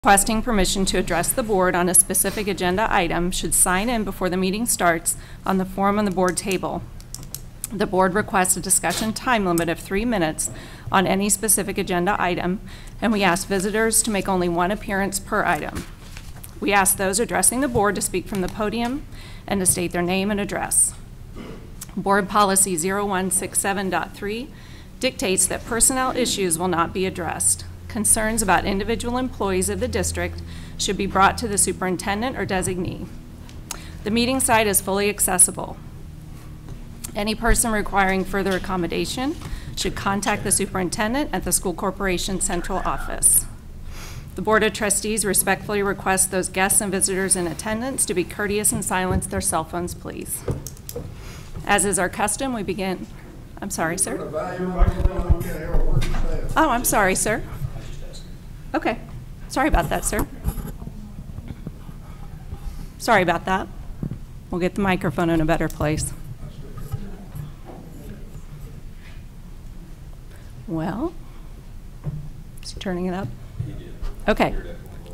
requesting permission to address the board on a specific agenda item should sign in before the meeting starts on the form on the board table. The board requests a discussion time limit of 3 minutes on any specific agenda item, and we ask visitors to make only one appearance per item. We ask those addressing the board to speak from the podium and to state their name and address. Board Policy 0167.3 dictates that personnel issues will not be addressed. Concerns about individual employees of the district should be brought to the superintendent or designee. The meeting site is fully accessible. Any person requiring further accommodation should contact the superintendent at the School Corporation Central Office. The Board of Trustees respectfully request those guests and visitors in attendance to be courteous and silence their cell phones, please. As is our custom, we begin. I'm sorry, sir. Oh, I'm sorry, sir. Okay. Sorry about that, sir. Sorry about that. We'll get the microphone in a better place. Well, is he turning it up? Okay.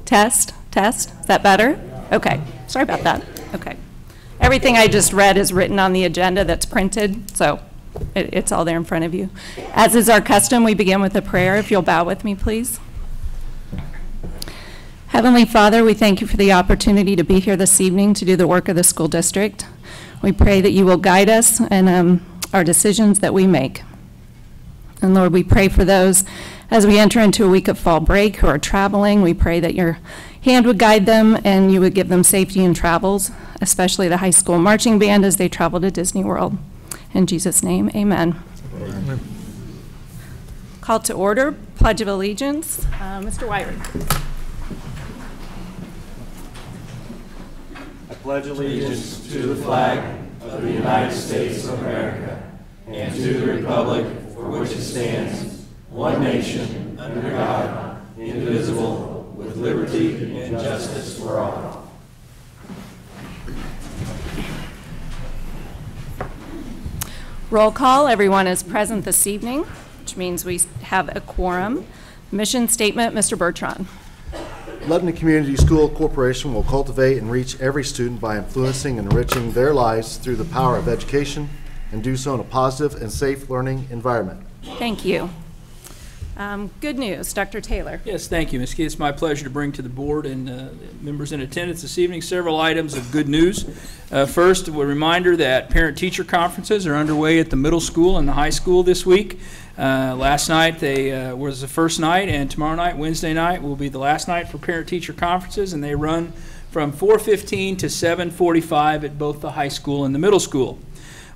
Test, test. Is that better? Okay. Sorry about that. Okay. Everything I just read is written on the agenda that's printed, so it's all there in front of you. As is our custom, we begin with a prayer. If you'll bow with me, please. Heavenly Father, we thank you for the opportunity to be here this evening to do the work of the school district. We pray that you will guide us in our decisions that we make. And Lord, we pray for those as we enter into a week of fall break who are traveling. We pray that your hand would guide them and you would give them safety in travels, especially the high school marching band as they travel to Disney World. In Jesus' name, amen. Amen. Call to order, Pledge of Allegiance. Mr. Wyrick. I pledge allegiance to the flag of the United States of America and to the republic for which it stands, one nation, under God, indivisible, with liberty and justice for all. Roll call. Everyone is present this evening, which means we have a quorum. Mission statement, Mr. Bertrand. Lebanon Community School Corporation will cultivate and reach every student by influencing and enriching their lives through the power of education and do so in a positive and safe learning environment. Thank you. Good news, Dr. Taylor. Yes, thank you, Ms. Key. It's my pleasure to bring to the board and members in attendance this evening several items of good news. First, a reminder that parent-teacher conferences are underway at the middle school and the high school this week. Last night was the first night, and tomorrow night, Wednesday night, will be the last night for parent-teacher conferences, and they run from 4:15 to 7:45 at both the high school and the middle school.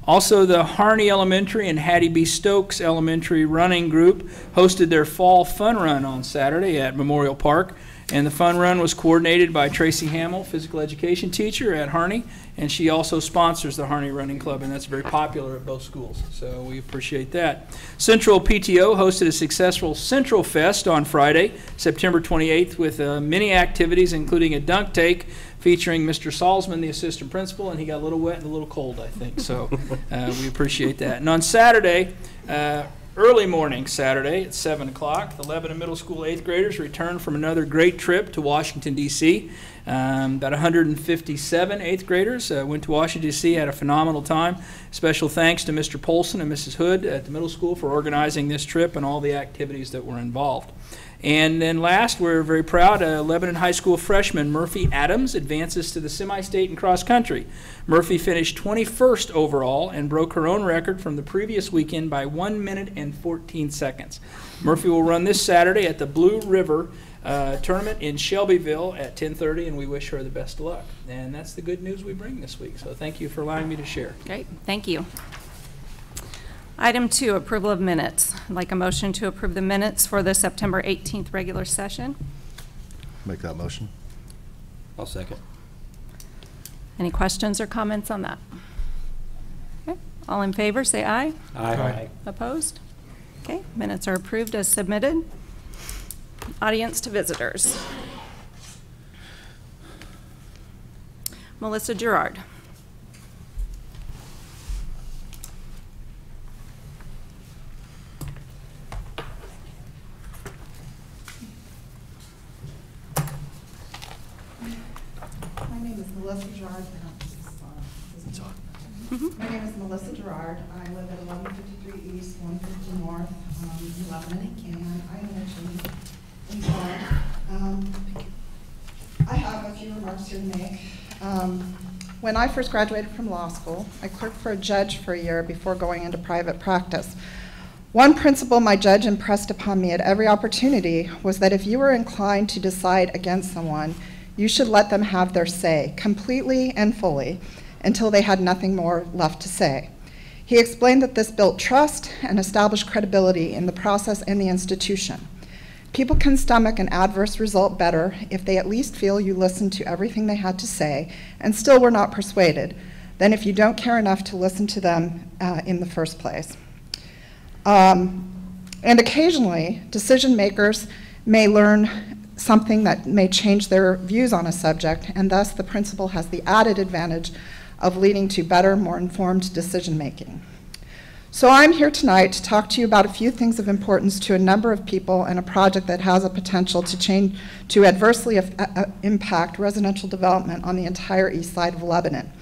Also, the Harney Elementary and Hattie B. Stokes Elementary running group hosted their fall fun run on Saturday at Memorial Park. And the fun run was coordinated by Tracy Hamill, physical education teacher at Harney, and she also sponsors the Harney Running Club, and that's very popular at both schools, so we appreciate that. Central PTO hosted a successful Central Fest on Friday, September 28th, with many activities, including a dunk take featuring Mr. Salzman, the assistant principal, and he got a little wet and a little cold, I think, so we appreciate that. And on Saturday, early morning Saturday at 7 o'clock, the Lebanon Middle School 8th graders returned from another great trip to Washington, D.C. About 157 8th graders went to Washington, D.C., had a phenomenal time. Special thanks to Mr. Polson and Mrs. Hood at the middle school for organizing this trip and all the activities that were involved. And then last, we're very proud, Lebanon High School freshman Murphy Adams advances to the semi-state and cross-country. Murphy finished 21st overall and broke her own record from the previous weekend by 1 minute and 14 seconds. Murphy will run this Saturday at the Blue River tournament in Shelbyville at 10:30, and we wish her the best of luck. And that's the good news we bring this week. So thank you for allowing me to share. Great. Thank you. Item 2, approval of minutes. I'd like a motion to approve the minutes for the September 18th regular session. Make that motion. I'll second. Any questions or comments on that? Okay. All in favor, say aye. Aye. Opposed? Okay. Minutes are approved as submitted. Audience to visitors. Melissa Gerard. Melissa Gerard. My name is Melissa Gerard. I live at 1153 East, 150 North, in Lebanon and Canyon. I am originally inside. I have a few remarks here to make. When I first graduated from law school, I clerked for a judge for a year before going into private practice. One principle my judge impressed upon me at every opportunity was that if you were inclined to decide against someone, you should let them have their say, completely and fully, until they had nothing more left to say. He explained that this built trust and established credibility in the process and the institution. People can stomach an adverse result better if they at least feel you listened to everything they had to say and still were not persuaded than if you don't care enough to listen to them in the first place. And occasionally, decision makers may learn something that may change their views on a subject, and thus the principal has the added advantage of leading to better, more informed decision making. So I'm here tonight to talk to you about a few things of importance to a number of people and a project that has a potential to adversely impact residential development on the entire east side of Lebanon.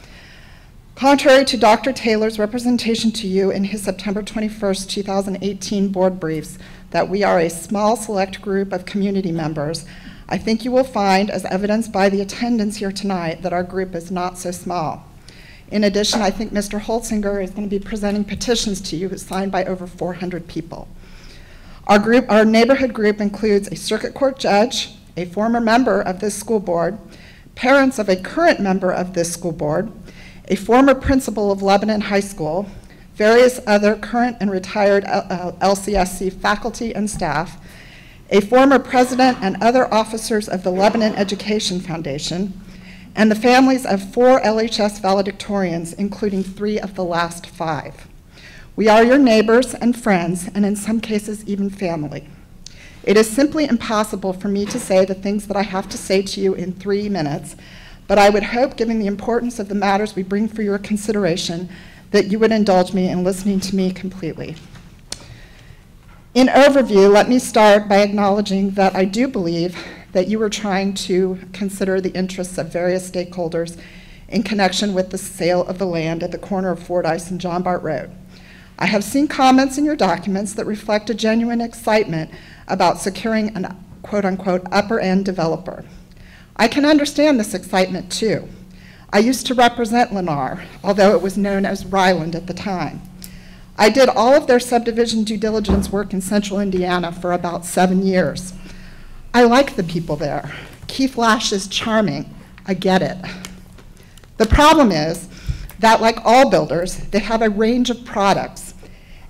Contrary to Dr. Taylor's representation to you in his September 21st, 2018 board briefs that we are a small select group of community members, I think you will find, as evidenced by the attendance here tonight, that our group is not so small. In addition, I think Mr. Holtzinger is going to be presenting petitions to you signed by over 400 people. Our neighborhood group includes a circuit court judge, a former member of this school board, parents of a current member of this school board, a former principal of Lebanon High School, various other current and retired LCSC faculty and staff, a former president and other officers of the Lebanon Education Foundation, and the families of 4 LHS valedictorians, including 3 of the last 5. We are your neighbors and friends, and in some cases, even family. It is simply impossible for me to say the things that I have to say to you in 3 minutes, but I would hope, given the importance of the matters we bring for your consideration, that you would indulge me in listening to me completely. In overview, let me start by acknowledging that I do believe that you were trying to consider the interests of various stakeholders in connection with the sale of the land at the corner of Fordyce and John Bart Road. I have seen comments in your documents that reflect a genuine excitement about securing an quote-unquote upper-end developer. I can understand this excitement too. I used to represent Lennar, although it was known as Ryland at the time. I did all of their subdivision due diligence work in central Indiana for about 7 years. I like the people there. Keith Lash is charming. I get it. The problem is that, like all builders, they have a range of products,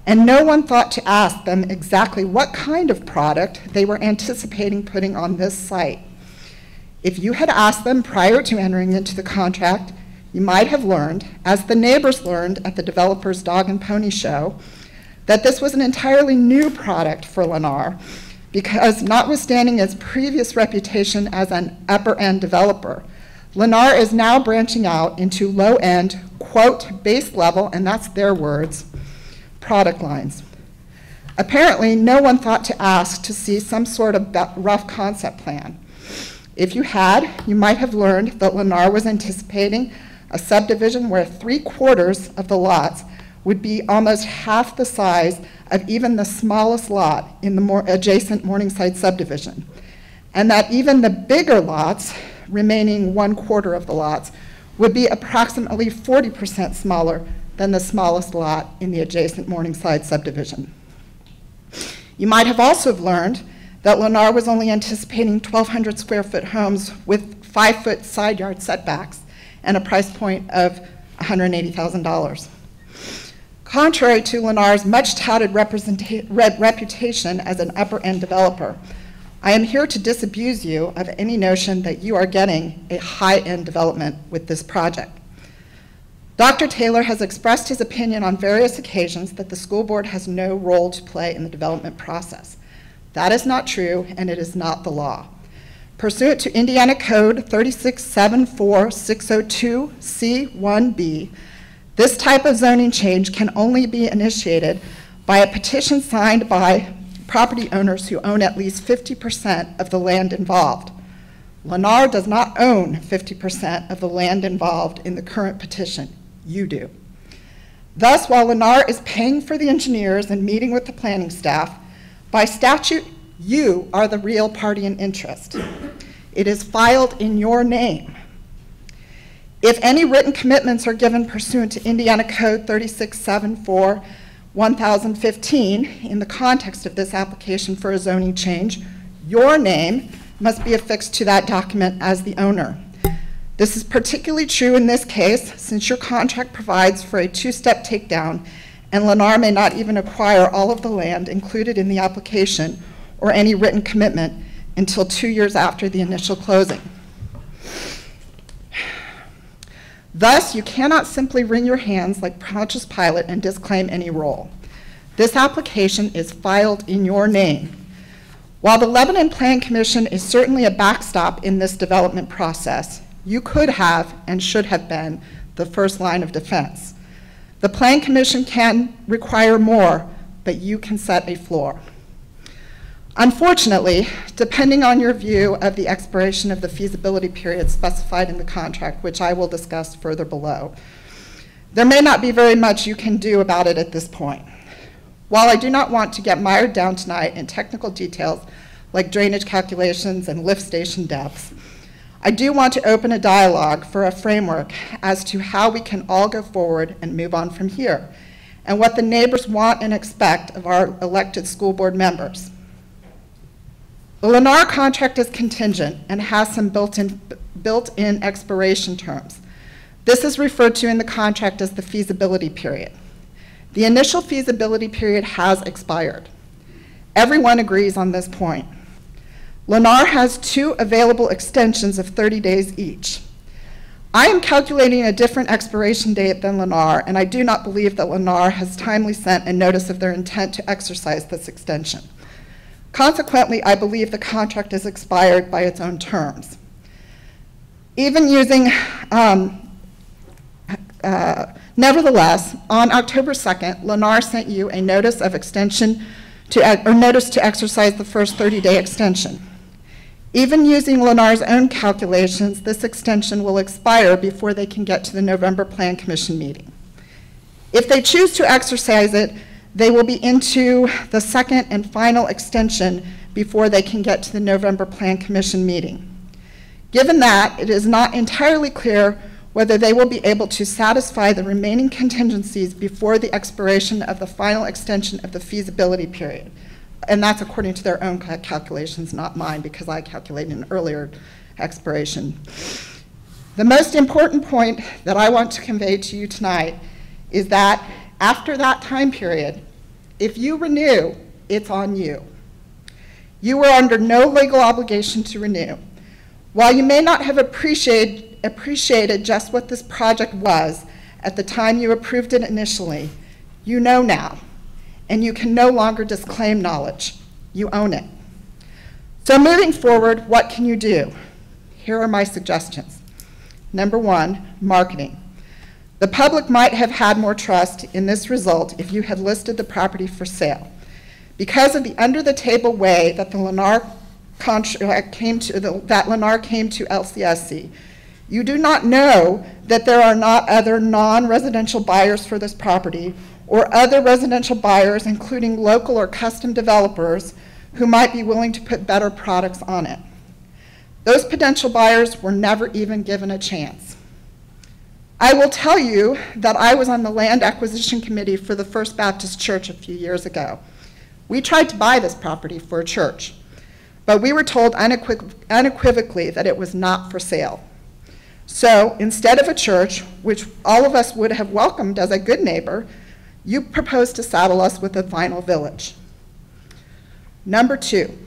and no one thought to ask them exactly what kind of product they were anticipating putting on this site. If you had asked them prior to entering into the contract, you might have learned, as the neighbors learned at the developer's dog and pony show, that this was an entirely new product for Lennar, because notwithstanding its previous reputation as an upper-end developer, Lennar is now branching out into low-end, quote, base level, and that's their words, product lines. Apparently, no one thought to ask to see some sort of rough concept plan. If you had, you might have learned that Lennar was anticipating a subdivision where 3/4 of the lots would be almost half the size of even the smallest lot in the adjacent Morningside subdivision, and that even the bigger lots, remaining 1/4 of the lots, would be approximately 40% smaller than the smallest lot in the adjacent Morningside subdivision. You might have also learned that Lennar was only anticipating 1,200 square foot homes with 5-foot side yard setbacks and a price point of $180,000. Contrary to Lennar's much touted reputation as an upper-end developer, I am here to disabuse you of any notion that you are getting a high-end development with this project. Dr. Taylor has expressed his opinion on various occasions that the school board has no role to play in the development process. That is not true, and it is not the law. Pursuant to Indiana Code 3674602C1B, this type of zoning change can only be initiated by a petition signed by property owners who own at least 50% of the land involved. Lennar does not own 50% of the land involved in the current petition. You do. Thus, while Lennar is paying for the engineers and meeting with the planning staff, by statute, you are the real party in interest. It is filed in your name. If any written commitments are given pursuant to Indiana Code 3674-1015 in the context of this application for a zoning change, your name must be affixed to that document as the owner. This is particularly true in this case since your contract provides for a two-step takedown and Lennar may not even acquire all of the land included in the application or any written commitment until 2 years after the initial closing. Thus, you cannot simply wring your hands like Pontius Pilate and disclaim any role. This application is filed in your name. While the Lebanon Plan Commission is certainly a backstop in this development process, you could have and should have been the first line of defense. The Plan Commission can require more, but you can set a floor. Unfortunately, depending on your view of the expiration of the feasibility period specified in the contract, which I will discuss further below, there may not be very much you can do about it at this point. While I do not want to get mired down tonight in technical details like drainage calculations and lift station depths, I do want to open a dialogue for a framework as to how we can all go forward and move on from here, and what the neighbors want and expect of our elected school board members. The Lennar contract is contingent and has some built-in expiration terms. This is referred to in the contract as the feasibility period. The initial feasibility period has expired. Everyone agrees on this point. Lennar has 2 available extensions of 30 days each. I am calculating a different expiration date than Lennar, and I do not believe that Lennar has timely sent a notice of their intent to exercise this extension. Consequently, I believe the contract is expired by its own terms. Even using, nevertheless, on October 2nd, Lennar sent you a notice of extension notice to exercise the first 30-day extension. Even using Lennar's own calculations, this extension will expire before they can get to the November Plan Commission meeting. If they choose to exercise it, they will be into the second and final extension before they can get to the November Plan Commission meeting. Given that, it is not entirely clear whether they will be able to satisfy the remaining contingencies before the expiration of the final extension of the feasibility period. And that's according to their own calculations, not mine, because I calculated an earlier expiration. The most important point that I want to convey to you tonight is that after that time period, if you renew, it's on you. You were under no legal obligation to renew. While you may not have appreciated just what this project was at the time you approved it initially, you know now, and you can no longer disclaim knowledge. You own it. So moving forward, what can you do? Here are my suggestions. Number 1, marketing. The public might have had more trust in this result if you had listed the property for sale. Because of the under-the-table way that the Lennar contract came to LCSC, you do not know that there are not other non-residential buyers for this property or other residential buyers, including local or custom developers, who might be willing to put better products on it. Those potential buyers were never even given a chance. I will tell you that I was on the land acquisition committee for the First Baptist Church a few years ago. We tried to buy this property for a church, but we were told unequivocally that it was not for sale. So instead of a church, which all of us would have welcomed as a good neighbor, you proposed to saddle us with a vinyl village. Number 2,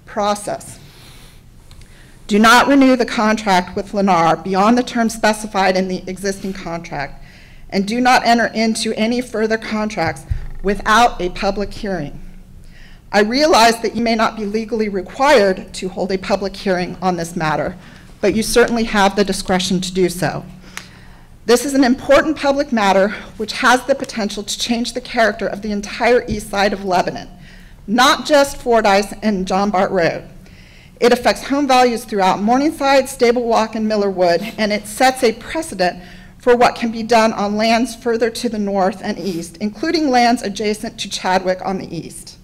process. Do not renew the contract with Lennar beyond the terms specified in the existing contract, and do not enter into any further contracts without a public hearing. I realize that you may not be legally required to hold a public hearing on this matter, but you certainly have the discretion to do so. This is an important public matter which has the potential to change the character of the entire east side of Lebanon, not just Fordyce and John Bart Road. It affects home values throughout Morningside, Stable Walk, and Millerwood, and it sets a precedent for what can be done on lands further to the north and east, including lands adjacent to Chadwick on the east.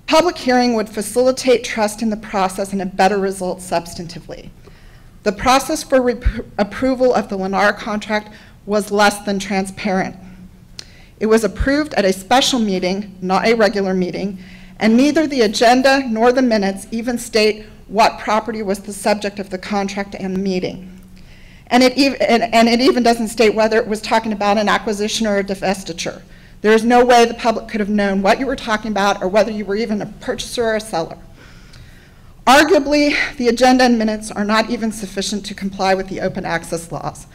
Public hearing would facilitate trust in the process and a better result substantively. The process for approval of the Lennar contract was less than transparent. It was approved at a special meeting, not a regular meeting, and neither the agenda nor the minutes even state what property was the subject of the contract and the meeting. And it even doesn't state whether it was talking about an acquisition or a divestiture. There is no way the public could have known what you were talking about or whether you were even a purchaser or a seller. Arguably, the agenda and minutes are not even sufficient to comply with the open access laws,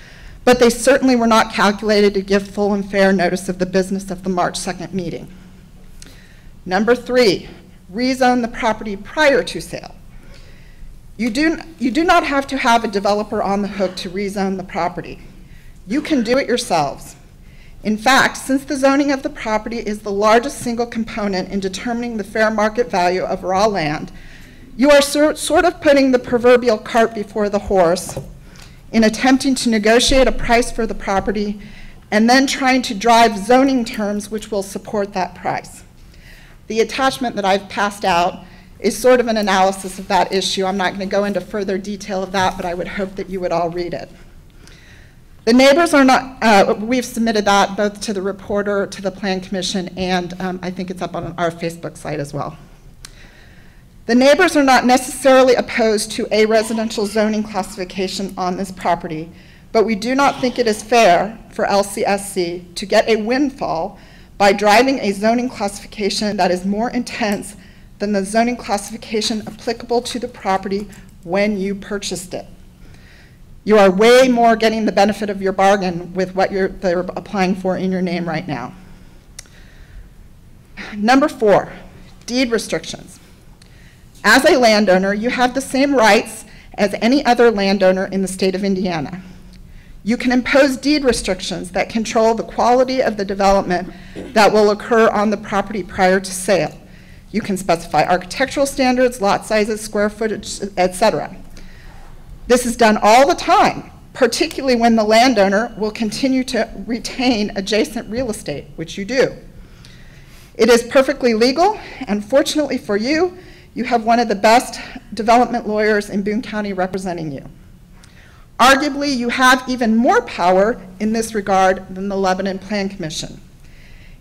but they certainly were not calculated to give full and fair notice of the business of the March 2nd meeting. Number 3, rezone the property prior to sale. You do not have to have a developer on the hook to rezone the property. You can do it yourselves. In fact, since the zoning of the property is the largest single component in determining the fair market value of raw land, you are sort of putting the proverbial cart before the horse in attempting to negotiate a price for the property and then trying to drive zoning terms which will support that price. The attachment that I've passed out is sort of an analysis of that issue. I'm not going to go into further detail of that, but I would hope that you would all read it. The neighbors are not, we've submitted that both to the reporter, to the Plan Commission, and I think it's up on our Facebook site as well. The neighbors are not necessarily opposed to a residential zoning classification on this property, but we do not think it is fair for LCSC to get a windfall by driving a zoning classification that is more intense than the zoning classification applicable to the property when you purchased it. You are way more getting the benefit of your bargain with what they're applying for in your name right now. Number 4, deed restrictions. As a landowner, you have the same rights as any other landowner in the state of Indiana. You can impose deed restrictions that control the quality of the development that will occur on the property prior to sale. You can specify architectural standards, lot sizes, square footage, etc. This is done all the time, particularly when the landowner will continue to retain adjacent real estate, which you do. It is perfectly legal, and fortunately for you, you have one of the best development lawyers in Boone County representing you. Arguably, you have even more power in this regard than the Lebanon Plan Commission.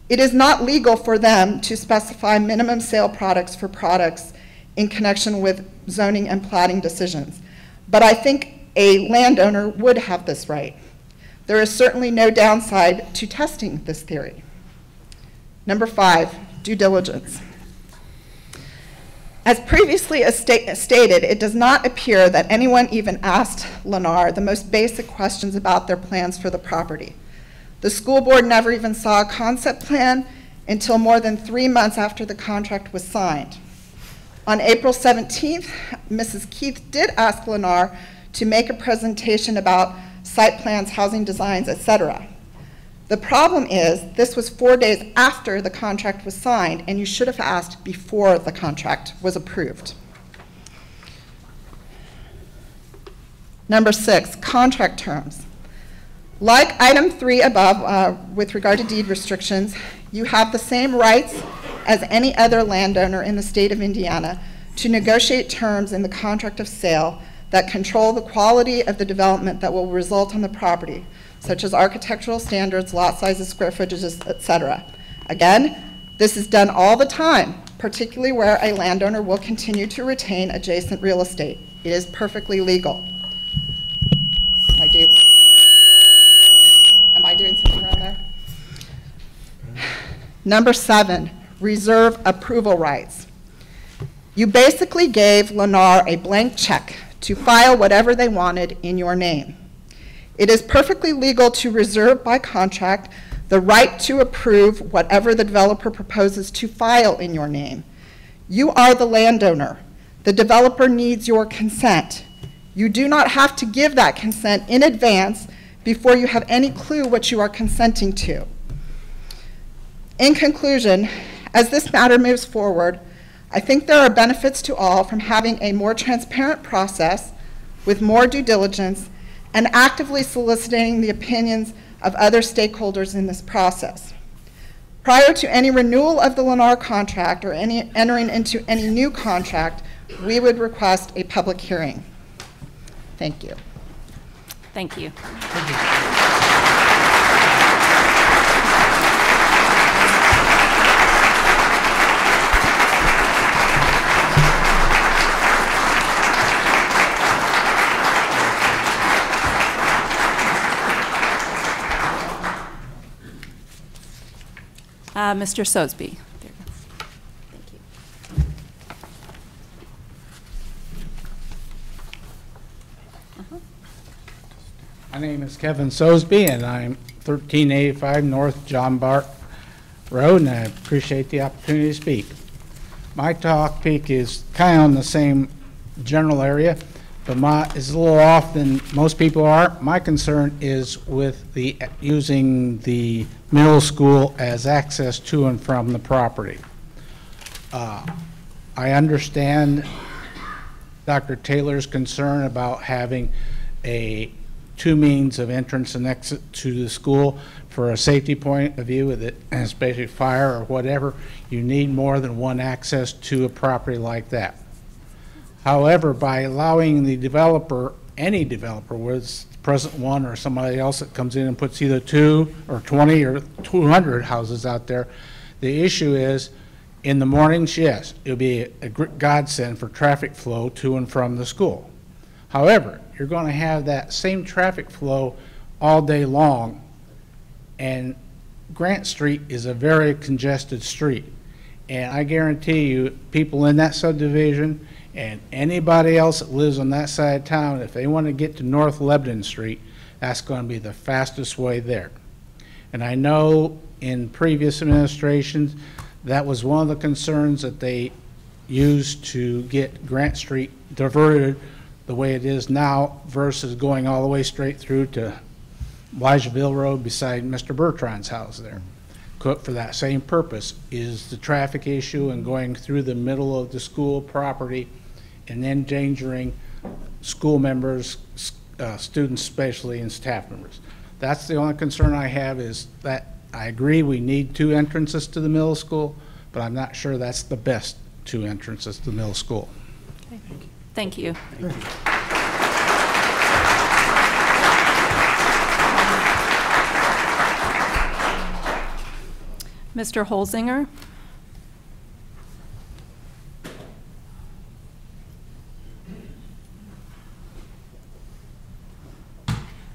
It is not legal for them to specify minimum sale products for products in connection with zoning and platting decisions, but I think a landowner would have this right. There is certainly no downside to testing this theory. Number 5, due diligence. As previously stated, it does not appear that anyone even asked Lennar the most basic questions about their plans for the property. The school board never even saw a concept plan until more than 3 months after the contract was signed. On April 17th, Mrs. Keith did ask Lennar to make a presentation about site plans, housing designs, etc. The problem is, this was 4 days after the contract was signed, and you should have asked before the contract was approved. Number 6, contract terms. Like item 3 above, with regard to deed restrictions, you have the same rights as any other landowner in the state of Indiana to negotiate terms in the contract of sale that control the quality of the development that will result on the property, such as architectural standards, lot sizes, square footages, etc. Again, this is done all the time, particularly where a landowner will continue to retain adjacent real estate. It is perfectly legal. Am I doing something wrong there? Number 7, reserve approval rights. You basically gave Lennar a blank check to file whatever they wanted in your name. It is perfectly legal to reserve by contract the right to approve whatever the developer proposes to file in your name. You are the landowner. The developer needs your consent. You do not have to give that consent in advance before you have any clue what you are consenting to. In conclusion, as this matter moves forward, I think there are benefits to all from having a more transparent process with more due diligence and actively soliciting the opinions of other stakeholders in this process. Prior to any renewal of the Lennar contract or entering into any new contract, we would request a public hearing. Thank you. Thank you. Mr. Sosby. There. Thank you. My name is Kevin Sosby, and I'm 1385 North John Bart Road, and I appreciate the opportunity to speak. My topic is kind of on the same general area, but is a little off than most people are. My concern is with the using the middle school as access to and from the property. I understand Dr. Taylor's concern about having two means of entrance and exit to the school for a safety point of view, especially fire or whatever. You need more than one access to a property like that. However, by allowing the developer, any developer, whether it's the present one or somebody else that comes in and puts either 2 or 20 or 200 houses out there, the issue is, in the mornings, yes, it'll be a godsend for traffic flow to and from the school. However, you're going to have that same traffic flow all day long, and Grant Street is a very congested street. And I guarantee you, people in that subdivision and anybody else that lives on that side of town, if they want to get to North Lebanon Street, that's going to be the fastest way there. And I know in previous administrations, that was one of the concerns that they used to get Grant Street diverted the way it is now versus going all the way straight through to Elijahville Road beside Mr. Bertrand's house there. For that same purpose is the traffic issue and going through the middle of the school property and endangering school members, students especially, and staff members. That's the only concern I have, is that I agree we need 2 entrances to the middle school, but I'm not sure that's the best 2 entrances to the middle school. Okay. Thank you. Thank you. Mr. Holzinger?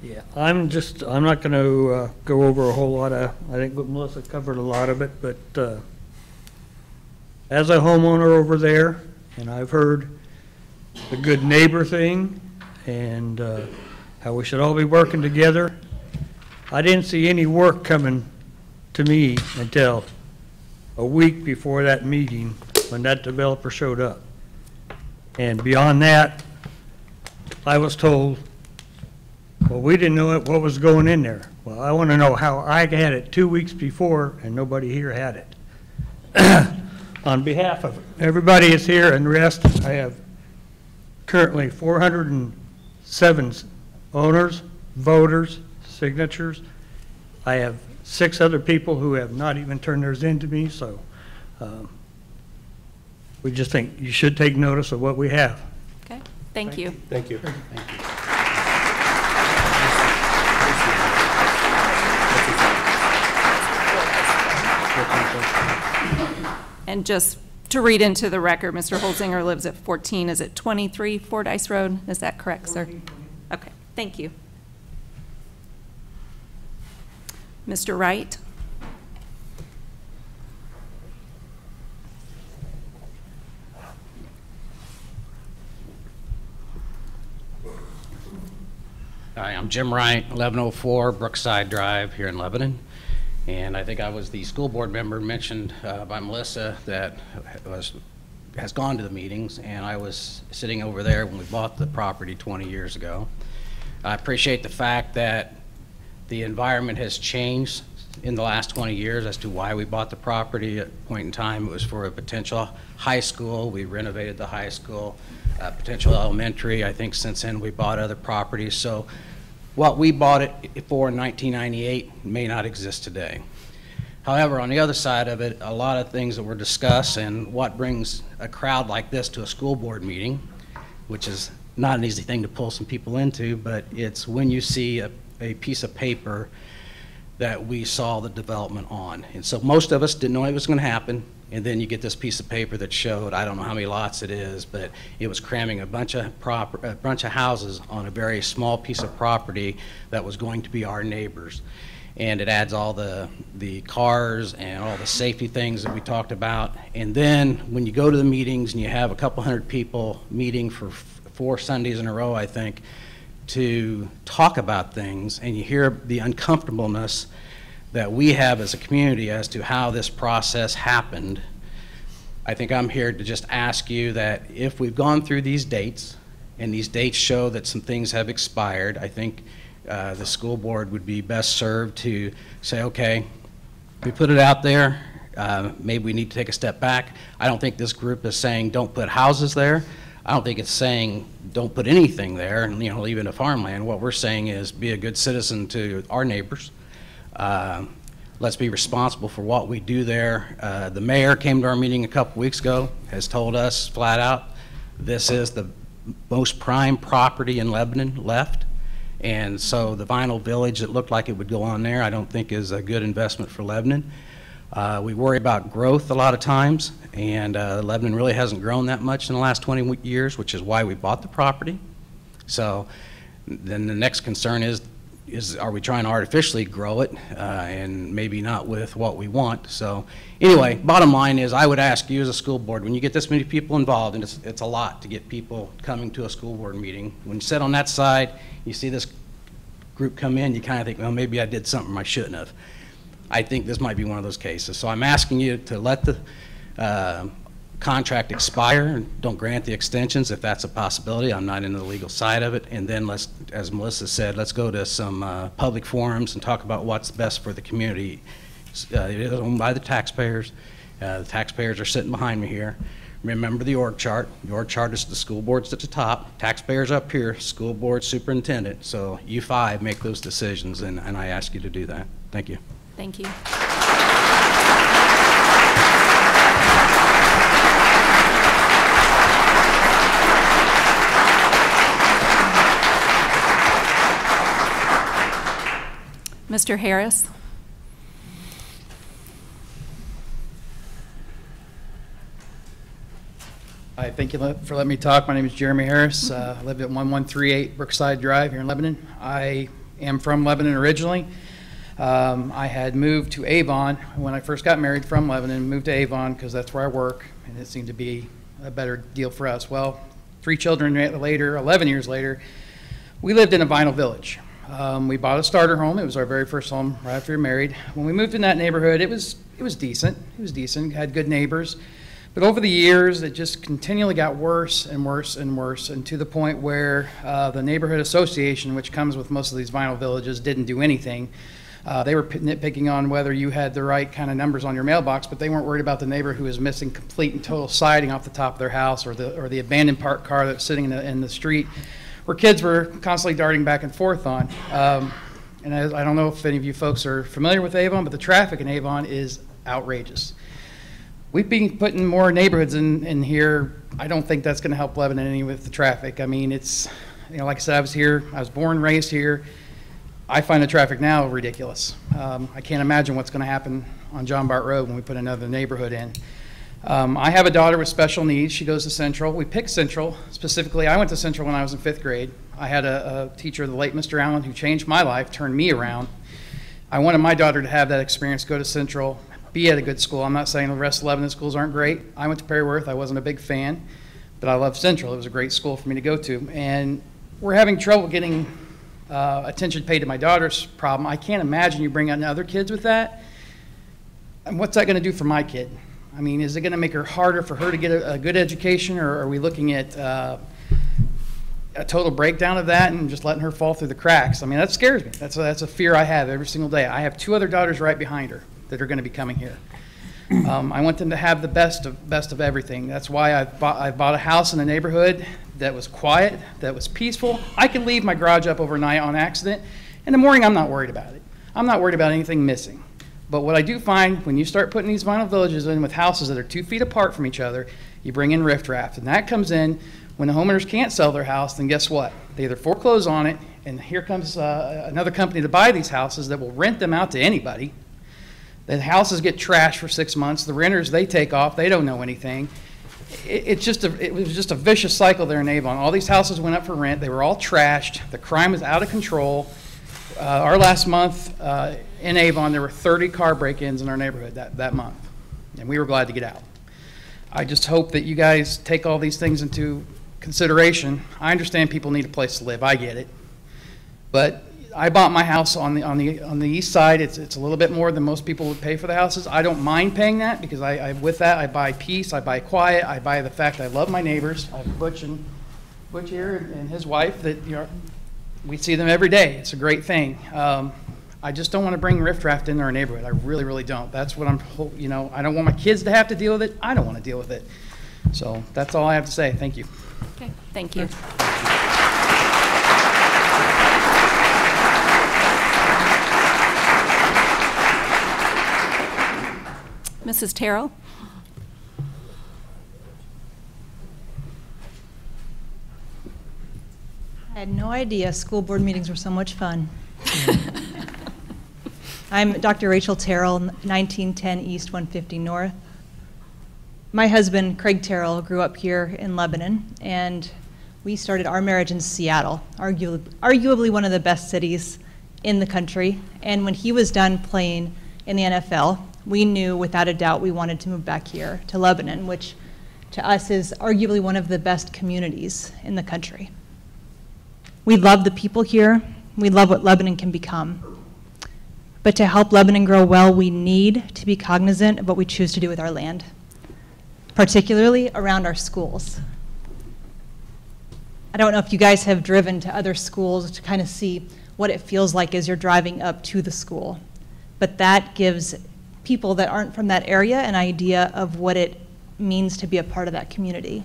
Yeah, I'm not going to go over a whole lot of, I think Melissa covered a lot of it, but as a homeowner over there, and I've heard the good neighbor thing and how we should all be working together, I didn't see any work coming to me until a week before that meeting when that developer showed up. And beyond that, I was told, well, we didn't know what was going in there. Well, I want to know how I had it 2 weeks before and nobody here had it. On behalf of everybody that's here and the rest, I have currently 407 owners, voters, signatures. I have 6 other people who have not even turned theirs in to me, so we just think you should take notice of what we have. Okay, thank you. Thank you. And just to read into the record, Mr. Holzinger lives at 14, is it 23 Fordyce Road? Is that correct, sir? Okay, thank you. Mr. Wright? Hi, I'm Jim Wright, 1104 Brookside Drive here in Lebanon. And I think I was the school board member mentioned by Melissa that has gone to the meetings, and I was sitting over there when we bought the property 20 years ago. I appreciate the fact that The environment has changed in the last 20 years as to why we bought the property. At a point in time, it was for a potential high school. We renovated the high school, potential elementary. I think since then we bought other properties. So what we bought it for in 1998 may not exist today. However, on the other side of it, a lot of things that were discussed, and what brings a crowd like this to a school board meeting, which is not an easy thing to pull some people into, but it's when you see a piece of paper that we saw the development on. And so most of us didn't know it was going to happen, and then you get this piece of paper that showed, I don't know how many lots it is, but it was cramming a bunch of houses on a very small piece of property that was going to be our neighbors. And it adds all the cars and all the safety things that we talked about. And then when you go to the meetings and you have a couple hundred people meeting for 4 Sundays in a row, I think, to talk about things, and you hear the uncomfortableness that we have as a community as to how this process happened, I think I'm here to just ask you that if we've gone through these dates, and these dates show that some things have expired, I think the school board would be best served to say, okay, we put it out there, maybe we need to take a step back. I don't think this group is saying don't put houses there. I don't think it's saying don't put anything there and leave it a farmland. What we're saying is be a good citizen to our neighbors. Let's be responsible for what we do there. The mayor came to our meeting a couple weeks ago, has told us flat out, this is the most prime property in Lebanon left. And so the vinyl village that looked like it would go on there, I don't think is a good investment for Lebanon. We worry about growth a lot of times, and Lebanon really hasn't grown that much in the last 20 years, which is why we bought the property. So then the next concern is are we trying to artificially grow it, and maybe not with what we want. So anyway, bottom line is I would ask you as a school board, when you get this many people involved, and it's a lot to get people coming to a school board meeting, when you sit on that side, you see this group come in, you kind of think, well, maybe I did something I shouldn't have. I think this might be one of those cases. So I'm asking you to let the contract expire and don't grant the extensions if that's a possibility. I'm not into the legal side of it. And then let's, as Melissa said, let's go to some public forums and talk about what's best for the community. It is owned by the taxpayers. The taxpayers are sitting behind me here. Remember the org chart. The org chart is the school board's at the top, taxpayers up here, school board, superintendent. So you 5 make those decisions, and I ask you to do that. Thank you. Thank you. Mr. Harris? Hi, thank you for letting me talk. My name is Jeremy Harris. I live at 1138 Brookside Drive here in Lebanon. I am from Lebanon originally. I had moved to Avon when I first got married from Lebanon, moved to Avon because that's where I work, and it seemed to be a better deal for us. Well, 3 children later, 11 years later, we lived in a vinyl village. We bought a starter home. It was our very first home right after we were married. When we moved in that neighborhood, it was decent. It was decent, had good neighbors. But over the years, it just continually got worse and worse and worse, and to the point where the neighborhood association, which comes with most of these vinyl villages, didn't do anything. They were nitpicking on whether you had the right kind of numbers on your mailbox, but they weren't worried about the neighbor who was missing complete and total siding off the top of their house, or the abandoned parked car that's sitting in the street, where kids were constantly darting back and forth on. And I don't know if any of you folks are familiar with Avon, but the traffic in Avon is outrageous. We've been putting more neighborhoods in here. I don't think that's going to help Lebanon any with the traffic. I mean, it's, like I said, I was here. I was born, raised here. I find the traffic now ridiculous. I can't imagine what's going to happen on John Bart Road when we put another neighborhood in. I have a daughter with special needs. She goes to Central. We picked Central. Specifically, I went to Central when I was in 5th grade. I had a teacher, the late Mr. Allen, who changed my life, turned me around. I wanted my daughter to have that experience, go to Central, be at a good school. I'm not saying the rest of Lebanon schools aren't great. I went to Perryworth. I wasn't a big fan, but I loved Central. It was a great school for me to go to. And we're having trouble getting attention paid to my daughter's problem. I can't imagine you bring in other kids with that. And what's that going to do for my kid? I mean, is it going to make it harder for her to get a good education, or are we looking at a total breakdown of that and just letting her fall through the cracks. I mean, that scares me. That's a fear I have every single day. I have 2 other daughters right behind her that are going to be coming here. I want them to have the best of everything. That's why I bought a house in a neighborhood that was quiet, that was peaceful. I can leave my garage up overnight on accident. In the morning, I'm not worried about it. I'm not worried about anything missing. But what I do find, when you start putting these vinyl villages in with houses that are 2 feet apart from each other, you bring in riffraff. And that comes in when the homeowners can't sell their house, then guess what? They either foreclose on it, and here comes another company to buy these houses that will rent them out to anybody. The houses get trashed for 6 months. The renters, they take off. They don't know anything. It was just a vicious cycle there in Avon. All these houses went up for rent. They were all trashed. The crime was out of control. Our last month in Avon, there were 30 car break-ins in our neighborhood that month, and we were glad to get out. I just hope that you guys take all these things into consideration. I understand people need a place to live. I get it. But I bought my house on the east side. It's a little bit more than most people would pay for the houses. I don't mind paying that because with that I buy peace, I buy quiet, I buy the fact I love my neighbors. I have Butch here and his wife that we see them every day. It's a great thing. I just don't want to bring riffraff into our neighborhood. I really, really don't. That's what I don't want my kids to have to deal with it. I don't want to deal with it. So that's all I have to say. Thank you. Okay, thank you. Mrs. Terrell? I had no idea school board meetings were so much fun. I'm Dr. Rachel Terrell, 1910 East 150 North. My husband, Craig Terrell, grew up here in Lebanon, and we started our marriage in Seattle, arguably one of the best cities in the country. And when he was done playing in the NFL, we knew without a doubt we wanted to move back here to Lebanon, which to us is arguably one of the best communities in the country. We love the people here. We love what Lebanon can become. But to help Lebanon grow well, we need to be cognizant of what we choose to do with our land, particularly around our schools. I don't know if you guys have driven to other schools to kind of see what it feels like as you're driving up to the school, but that gives people that aren't from that area an idea of what it means to be a part of that community.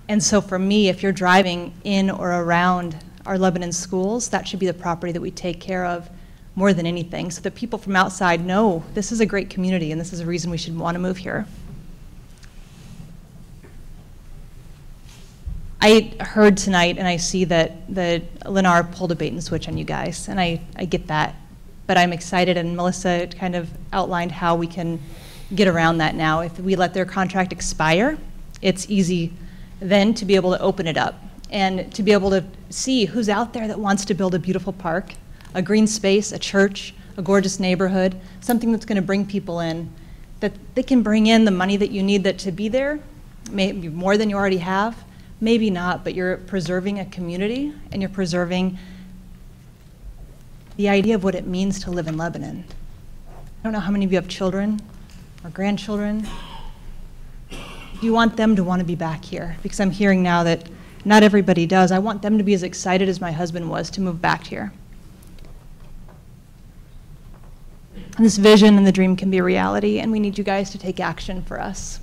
And so for me, if you're driving in or around our Lebanon schools, that should be the property that we take care of more than anything, so that people from outside know this is a great community and this is a reason we should want to move here. I heard tonight and I see that Lennar pulled a bait and switch on you guys, and I get that. But I'm excited, and Melissa kind of outlined how we can get around that now. If we let their contract expire, it's easy then to be able to open it up and to be able to see who's out there that wants to build a beautiful park, a green space, a church, a gorgeous neighborhood, something that's going to bring people in, that they can bring in the money that you need that to be there, maybe more than you already have, maybe not, but you're preserving a community and you're preserving the idea of what it means to live in Lebanon. I don't know how many of you have children or grandchildren. You want them to want to be back here, because I'm hearing now that not everybody does. I want them to be as excited as my husband was to move back here. And this vision and the dream can be a reality, and we need you guys to take action for us.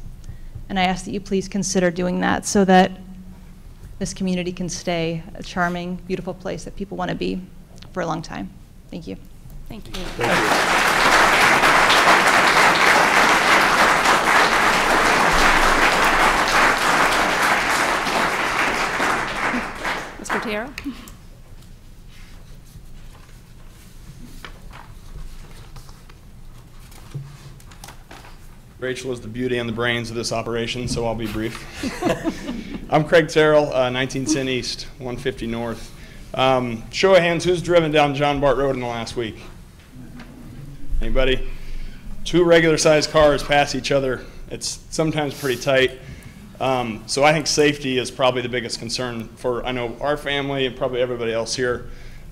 And I ask that you please consider doing that so that this community can stay a charming, beautiful place that people want to be for a long time. Thank you. Thank you. Mr. Terrell? Rachel is the beauty and the brains of this operation, so I'll be brief. I'm Craig Terrell, 1910 East, 150 North. Show of hands, who's driven down John Bart Road in the last week? Anybody? 2 regular-sized cars pass each other. It's sometimes pretty tight. So I think safety is probably the biggest concern for, I know, our family and probably everybody else here.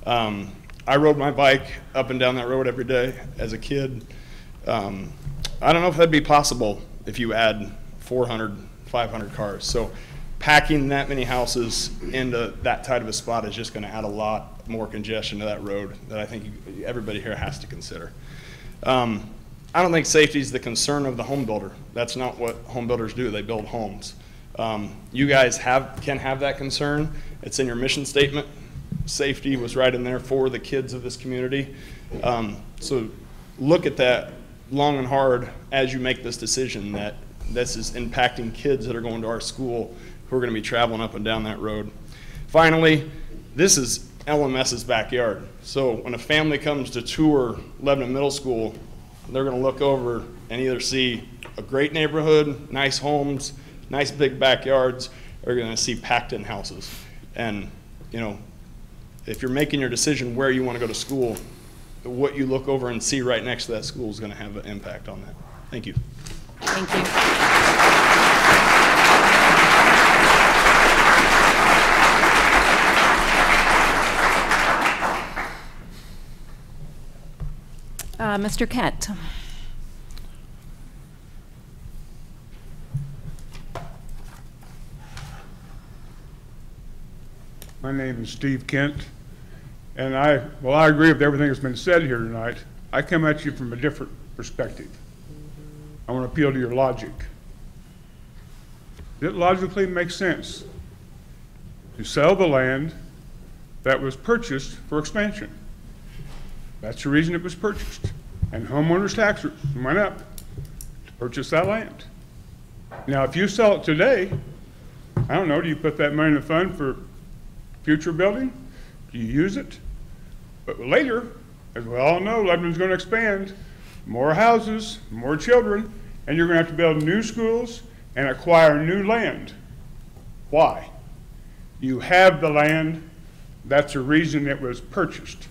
I rode my bike up and down that road every day as a kid. I don't know if that'd be possible if you add 400, 500 cars. So packing that many houses into that tight of a spot is just going to add a lot more congestion to that road that I think everybody here has to consider. I don't think safety is the concern of the home builder. That's not what home builders do. They build homes. You guys can have that concern. It's in your mission statement. Safety was right in there for the kids of this community. So look at that long and hard as you make this decision, that this is impacting kids that are going to our school who are going to be traveling up and down that road. Finally, this is LMS's backyard. So when a family comes to tour Lebanon Middle School, they're going to look over and either see a great neighborhood, nice homes, nice big backyards, or going to see packed-in houses. And, you know, if you're making your decision where you want to go to school, what you look over and see right next to that school is going to have an impact on that. Thank you. Thank you. Mr. Kent. My name is Steve Kent, and I agree with everything that's been said here tonight. I come at you from a different perspective. I want to appeal to your logic. It logically makes sense to sell the land that was purchased for expansion. That's the reason it was purchased. And homeowners' taxes went up to purchase that land. Now, if you sell it today, I don't know, do you put that money in the fund for future building? Do you use it? But later, as we all know, Lebanon's going to expand, more houses, more children, and you're going to have to build new schools and acquire new land. Why? You have the land. That's the reason it was purchased.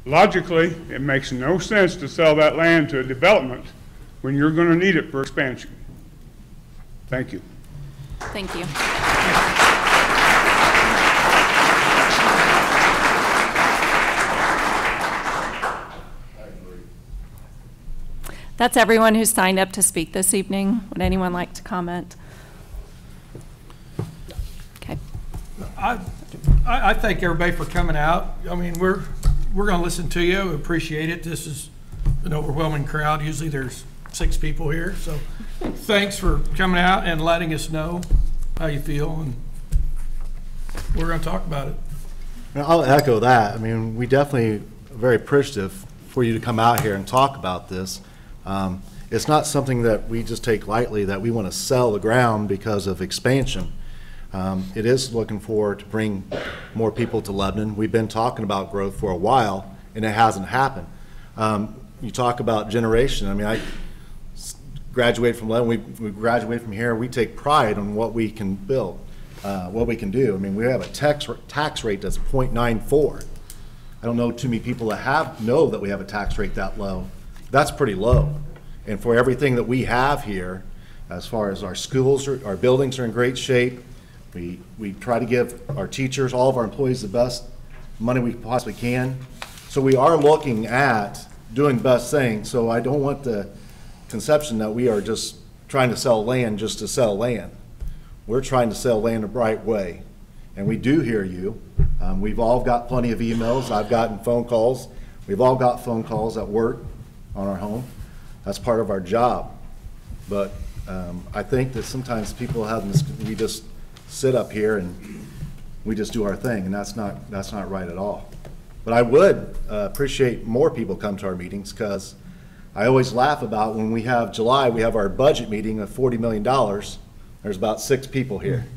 Logically, it makes no sense to sell that land to a development when you're going to need it for expansion. Thank you. Thank you. That's everyone who's signed up to speak this evening. Would anyone like to comment? Okay. I thank everybody for coming out. I mean, we're going to listen to you. We appreciate it. This is an overwhelming crowd. Usually there's 6 people here. So thanks for coming out and letting us know how you feel, and we're going to talk about it. I'll echo that. I mean, we definitely are very appreciative for you to come out here and talk about this. It's not something that we just take lightly, that we want to sell the ground because of expansion. It is looking forward to bring more people to Lebanon. We've been talking about growth for a while, and it hasn't happened. You talk about generation. I mean, I graduated from Lebanon. We graduated from here. We take pride on what we can build, what we can do. I mean, we have a tax rate that's 0.94. I don't know too many people that know that we have a tax rate that low. That's pretty low. And for everything that we have here, as far as our schools, our buildings are in great shape. We try to give our teachers, all of our employees, the best money we possibly can. So we are looking at doing the best thing. So I don't want the conception that we are just trying to sell land just to sell land. We're trying to sell land the right way. And we do hear you. We've all got plenty of emails. I've gotten phone calls. We've all got phone calls at work on our home. That's part of our job. But I think that sometimes people have this, we just sit up here and we just do our thing, and that's not right at all. But I would appreciate more people come to our meetings, because I always laugh about when we have July, we have our budget meeting of $40 million. There's about 6 people here.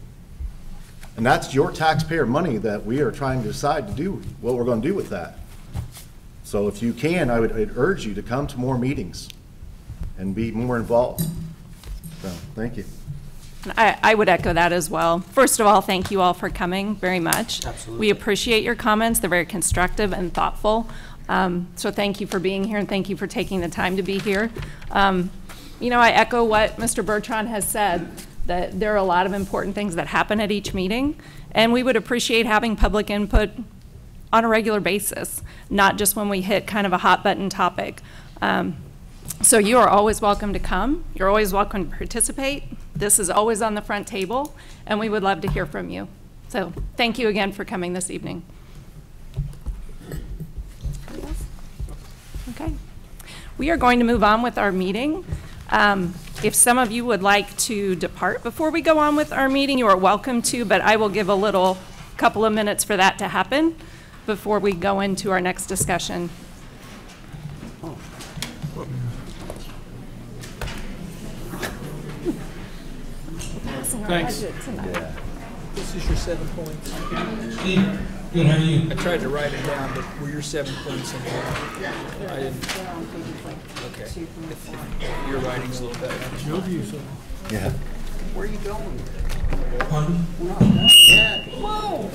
And that's your taxpayer money that we are trying to decide to do what we're going to do with that. So if you can, I would urge you to come to more meetings and be more involved. So, thank you. I would echo that as well. First of all, thank you all for coming very much. Absolutely. We appreciate your comments. They're very constructive and thoughtful. So thank you for being here, and thank you for taking the time to be here. You know, I echo what Mr. Bertrand has said, that there are a lot of important things that happen at each meeting, and we would appreciate having public input on a regular basis, not just when we hit kind of a hot button topic. So you are always welcome to come. You're always welcome to participate, This is always on the front table, and we would love to hear from you. So thank you again for coming this evening. Okay. We are going to move on with our meeting. If some of you would like to depart before we go on with our meeting, you are welcome to, but I will give a couple of minutes for that to happen before we go into our next discussion. Thanks. This is your 7 points. Good, how are you? I tried to write it down, but were your 7 points in there? I didn't. Okay. Your writing's a little better. No view, so. Yeah. Where are you going? Pardon? Whoa!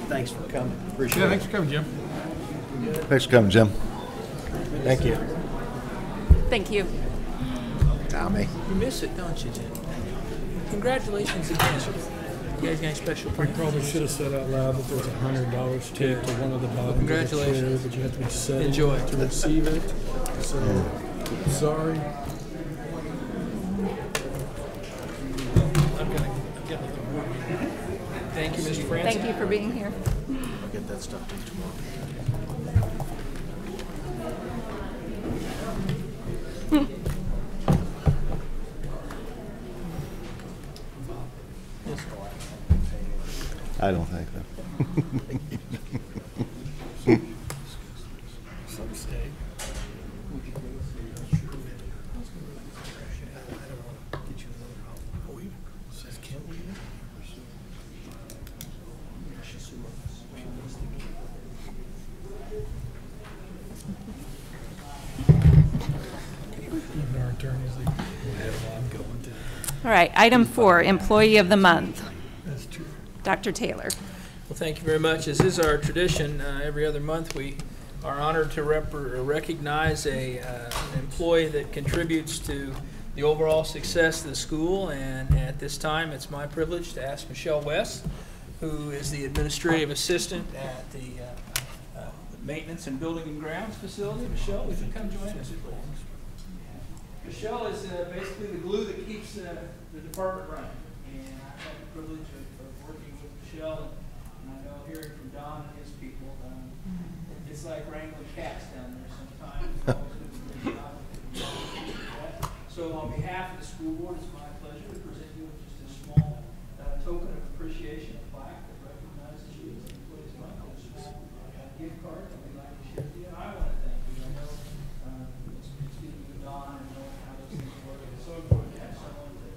Thanks for coming. Appreciate Yeah, it. thanks for coming, Jim. Thanks for coming, Jim. Thank you. Thank you. Tommy. You miss it, don't you, Jim? Congratulations again. You guys got any special We plans? probably should have said out loud that there's $100 tipped to one of the bottom. Congratulations. But you have to be set Enjoy. to receive it. So, sorry. Thank you, Mr. Francis. Thank you for being here. I'll get that stuff to you tomorrow. I don't think so. Some state. Says can't we? Even our attorneys, like, well, I'm going to. All right, item 4, Employee of the Month. That's true. Dr. Taylor. Well, thank you very much. As is our tradition, every other month we are honored to recognize an employee that contributes to the overall success of the school. And at this time, it's my privilege to ask Michelle West, who is the administrative assistant at the Maintenance and Building and Grounds facility. Michelle, would you come join us, please? Michelle is basically the glue that keeps the department running. And I've had the privilege of working with Michelle, and I know hearing from Don and his people, it's like wrangling cats down there sometimes. It's always good to bring it out. So on behalf of the school board, it's my pleasure to present you with just a small token of appreciation, a plaque that recognizes you as an employee's month, and a small gift card that we'd like to share with you. And I want to thank you. I know speaking with Don and knowing how those things work, it's so important to have someone to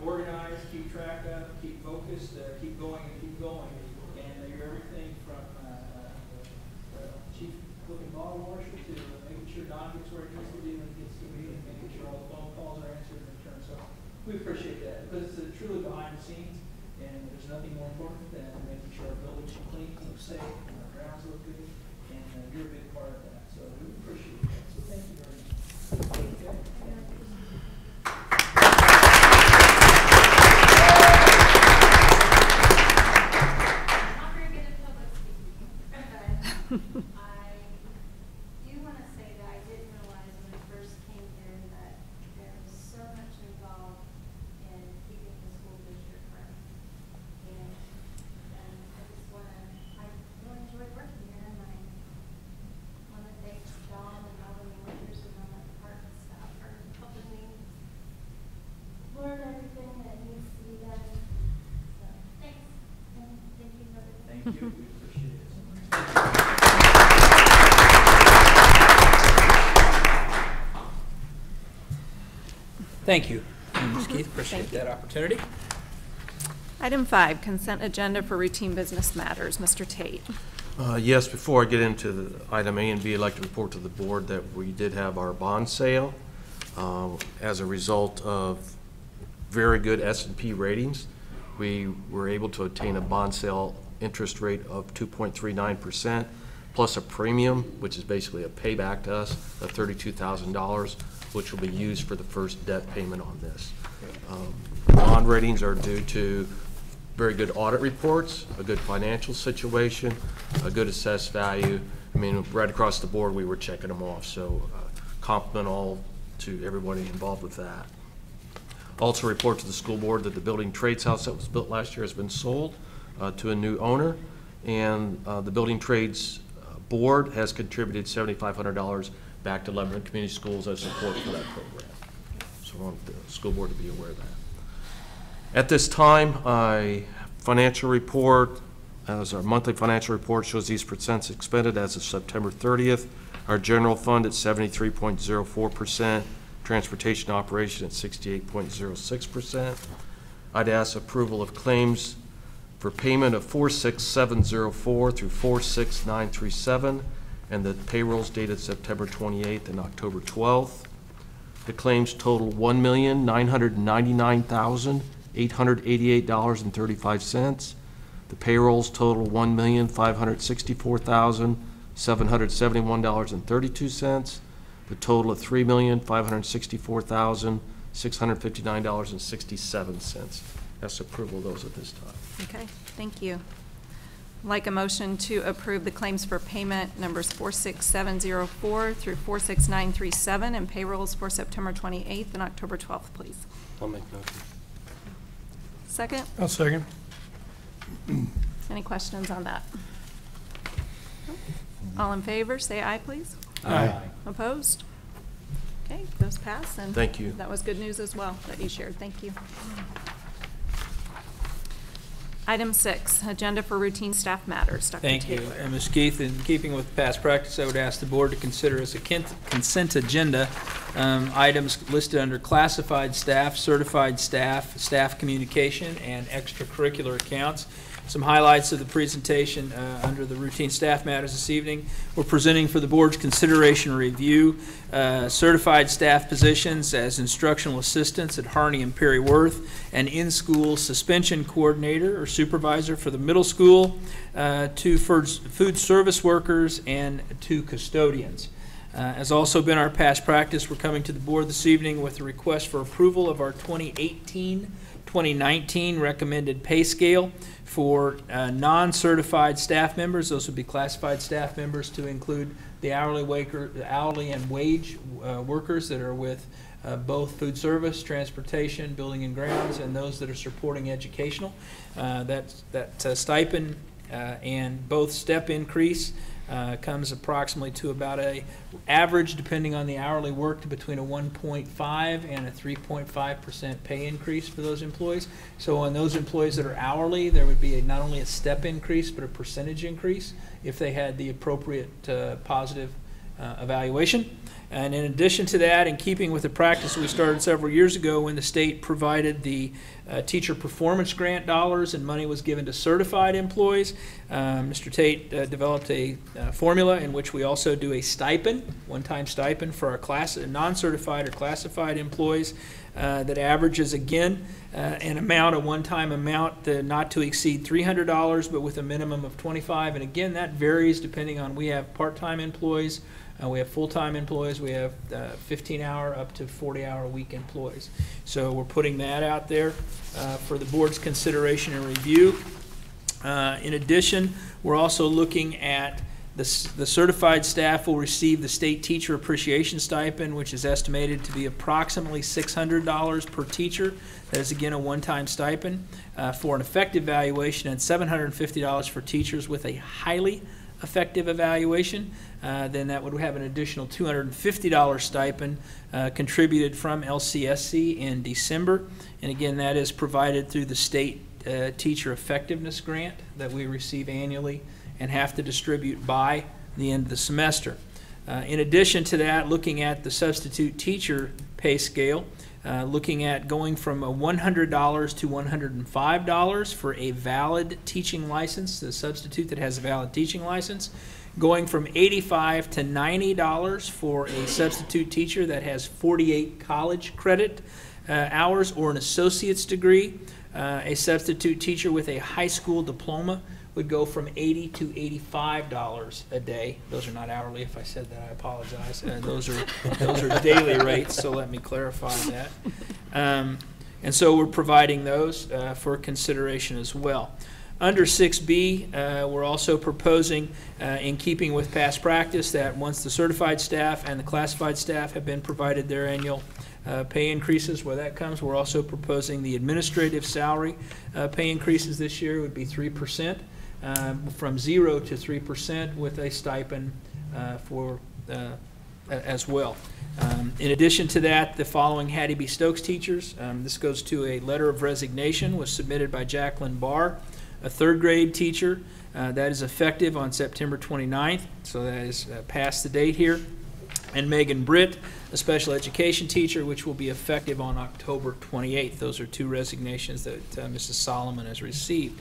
organize, keep track of, keep focused, keep going and keep going. And you're everything from chief cooking bottle washer to making sure Don gets where he needs to be when he gets to be, and making sure all the phone calls are answered in return. So we appreciate that because it's truly behind the scenes, and there's nothing more important than making sure our buildings are clean, look safe, and our grounds look good, and you're a big part of that. So we appreciate that. So thank you very much. Okay. I do want to say that I didn't realize when I first came here that there was so much involved in keeping the school district running. And I just want to, I really enjoy working here, and I want to thank John and all the workers and all that department staff for helping me learn everything that needs to be done. So thanks, and thank you for everything. Thank you. We appreciate it. Thank you, Ms. Keith. Appreciate that opportunity. Item 5, consent agenda for routine business matters. Mr. Tate. Yes, before I get into item A and B, I'd like to report to the board that we did have our bond sale as a result of very good S&P ratings. We were able to obtain a bond sale interest rate of 2.39% plus a premium, which is basically a payback to us of $32,000, which will be used for the first debt payment on this. Bond ratings are due to very good audit reports, a good financial situation, a good assessed value, I mean, right across the board, we were checking them off, so compliment all to everybody involved with that. Also report to the school board that the building trades house that was built last year has been sold to a new owner, and the building trades board has contributed $7,500 back to Lebanon Community Schools as support for that program. So I want the school board to be aware of that. At this time, financial report, as our monthly financial report shows these percents expended as of September 30th. Our general fund at 73.04%, transportation operation at 68.06%. I'd ask approval of claims for payment of 46704 through 46937, and the payrolls dated September 28th and October 12th. The claims total $1,999,888.35. The payrolls total $1,564,771.32. The total of $3,564,659.67. That's approval of those at this time. Okay, thank you. I'd like a motion to approve the claims for payment numbers 46704 through 46937 and payrolls for September 28th and October 12th, please. I'll make motion. Second? I'll second. Any questions on that? All in favor, say aye, please. Aye. Opposed? Okay, those pass, and Thank you. that was good news as well that you shared. Thank you. Item 6, agenda for routine staff matters. Dr. Thank you. Taylor. And Ms. Keith, in keeping with past practice, I would ask the board to consider as a consent agenda items listed under classified staff, certified staff, staff communication, and extracurricular accounts. Some highlights of the presentation under the routine staff matters this evening. We're presenting for the board's consideration and review certified staff positions as instructional assistants at Harney and Perry Worth, and in-school suspension coordinator or supervisor for the middle school, 2 food service workers, and 2 custodians. As also been our past practice, we're coming to the board this evening with a request for approval of our 2018-2019 recommended pay scale for non-certified staff members. Those would be classified staff members, to include the hourly and wage workers that are with both food service, transportation, building and grounds, and those that are supporting educational. That stipend and both step increase comes approximately to about a average, depending on the hourly worked, between a 1.5 and a 3.5% pay increase for those employees. So on those employees that are hourly, there would be not only a step increase, but a percentage increase if they had the appropriate positive evaluation. And in addition to that, in keeping with the practice we started several years ago when the state provided the teacher performance grant dollars and money was given to certified employees, Mr. Tate developed a formula in which we also do a stipend, one-time stipend for our non-certified or classified employees that averages, again, an amount, a one-time amount not to exceed $300, but with a minimum of $25. And again, that varies depending on, we have part-time employees, we have full-time employees, we have 15-hour up to 40-hour week employees. So we're putting that out there for the board's consideration and review. In addition, we're also looking at the certified staff will receive the state teacher appreciation stipend, which is estimated to be approximately $600 per teacher. That is, again, a one-time stipend for an effective evaluation, and $750 for teachers with a highly effective evaluation. Then that would have an additional $250 stipend contributed from LCSC in December. And again, that is provided through the state teacher effectiveness grant that we receive annually and have to distribute by the end of the semester. In addition to that, looking at the substitute teacher pay scale, looking at going from $100 to $105 for a valid teaching license, the substitute that has a valid teaching license, going from $85 to $90 for a substitute teacher that has 48 college credit hours or an associate's degree. A substitute teacher with a high school diploma would go from $80 to $85 a day. Those are not hourly. If I said that, I apologize. Those are daily rates, so let me clarify that. And so we're providing those for consideration as well. Under 6B, we're also proposing, in keeping with past practice, that once the certified staff and the classified staff have been provided their annual pay increases, where that comes, we're also proposing the administrative salary pay increases this year would be 3%, from 0 to 3% with a stipend for as well. In addition to that, the following Hattie B. Stokes teachers, this goes to a letter of resignation, was submitted by Jacqueline Barr, a third grade teacher. That is effective on September 29th, so that is past the date here. And Megan Britt, a special education teacher, which will be effective on October 28th. Those are 2 resignations that Mrs. Solomon has received.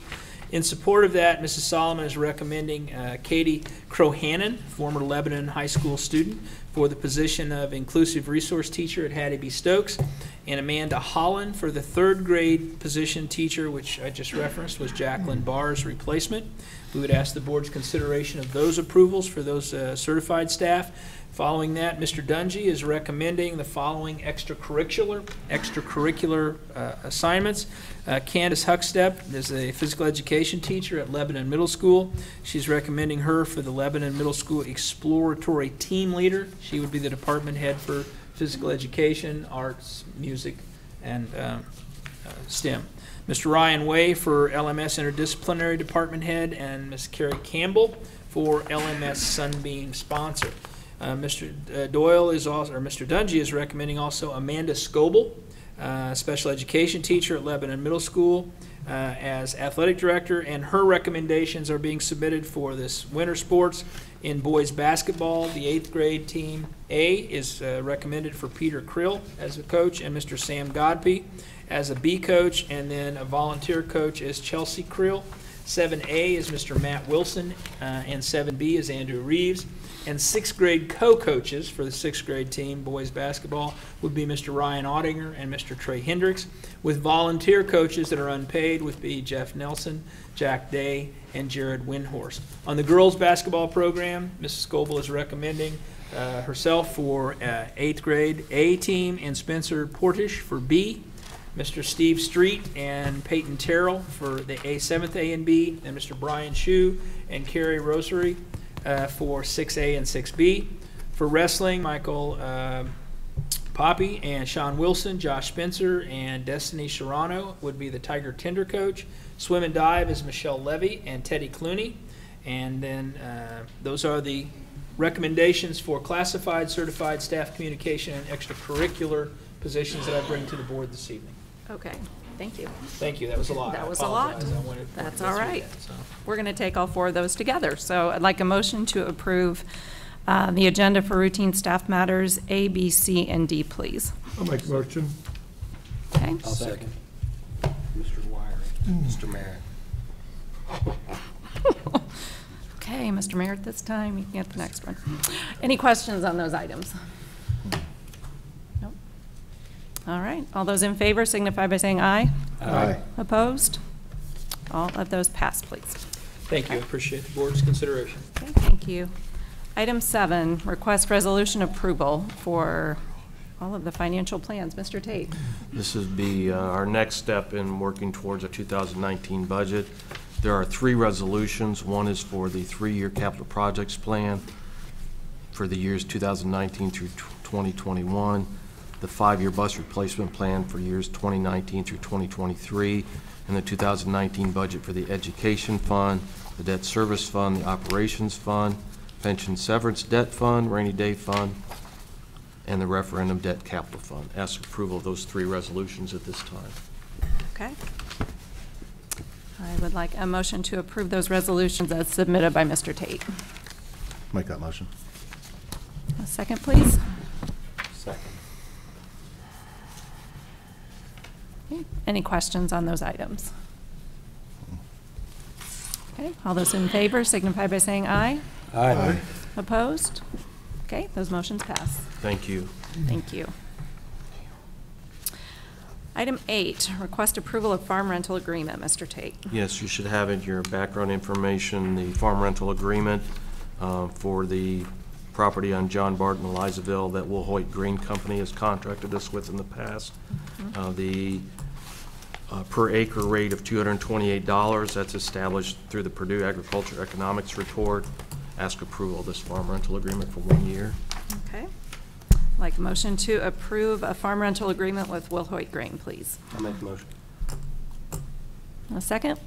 In support of that, Mrs. Solomon is recommending Katie Crohannon, former Lebanon High School student, for the position of inclusive resource teacher at Hattie B. Stokes, and Amanda Holland for the third grade position teacher, which I just referenced was Jacqueline Barr's replacement. We would ask the board's consideration of those approvals for those certified staff. Following that, Mr. Dungy is recommending the following extracurricular assignments. Candace Huckstep is a physical education teacher at Lebanon Middle School. She's recommending her for the Lebanon Middle School Exploratory Team Leader. She would be the department head for physical education, arts, music, and STEM. Mr. Ryan Way for LMS Interdisciplinary Department Head, and Ms. Carrie Campbell for LMS Sunbeam Sponsor. Mr. Doyle is also, or Mr. Dungy is recommending also Amanda Scoble, special education teacher at Lebanon Middle School, as athletic director, and her recommendations are being submitted for this winter sports. In boys basketball, the 8th grade team A is recommended for Peter Krill as a coach, and Mr. Sam Godby as a B coach, and then a volunteer coach is Chelsea Krill. 7A is Mr. Matt Wilson, and 7B is Andrew Reeves. And 6th grade co-coaches for the 6th grade team, boys basketball, would be Mr. Ryan Ottinger and Mr. Trey Hendricks, with volunteer coaches that are unpaid would be Jeff Nelson, Jack Day, and Jared Windhorst. On the girls basketball program, Mrs. Scoble is recommending herself for 8th grade A team, and Spencer Portish for B, Mr. Steve Street and Peyton Terrell for the 7th A and B, and Mr. Brian Shue and Carrie Rosary for 6A and 6B. For wrestling, Michael Poppy and Sean Wilson, Josh Spencer, and Destiny Serrano would be the Tiger Tender coach. Swim and dive is Michelle Levy and Teddy Clooney. And then those are the recommendations for classified, certified staff communication, and extracurricular positions that I bring to the board this evening. Okay, thank you. Thank you. That was a lot. That was a lot. That's all right. So. We're going to take all 4 of those together. So I'd like a motion to approve the agenda for routine staff matters A, B, C, and D, please. I'll make a motion. Okay. I'll second. Mr. Wiry, Mr. Merritt. Okay, Mr. Merritt, this time you can get the next one. Any questions on those items? Nope. All right. All those in favor signify by saying aye. Aye. Opposed? All of those pass, please. Thank you. I appreciate the board's consideration. Okay, thank you. Item 7, request resolution approval for all of the financial plans. Mr. Tate. This would be our next step in working towards a 2019 budget. There are 3 resolutions. One is for the 3-year capital projects plan for the years 2019 through 2021, the 5-year bus replacement plan for years 2019 through 2023, and the 2019 budget for the education fund, the debt service fund, the operations fund, pension severance debt fund, rainy day fund, and the referendum debt capital fund. Ask approval of those 3 resolutions at this time. Okay. I would like a motion to approve those resolutions as submitted by Mr. Tate. Make that motion. A second, please. Second. Okay. Any questions on those items? Okay, all those in favor signify by saying aye. Aye. Opposed? Okay, those motions pass. Thank you. Thank you. Item 8, request approval of farm rental agreement. Mr. Tate. Yes, you should have in your background information the farm rental agreement for the property on John Barton, Elizaville, that Will Hoyt Green Company has contracted us with in the past. The per acre rate of $228. That's established through the Purdue Agriculture Economics Report. Ask approval of this farm rental agreement for 1 year. Okay. Like a motion to approve a farm rental agreement with Wilhoit Grain, please. I'll make the motion. A second?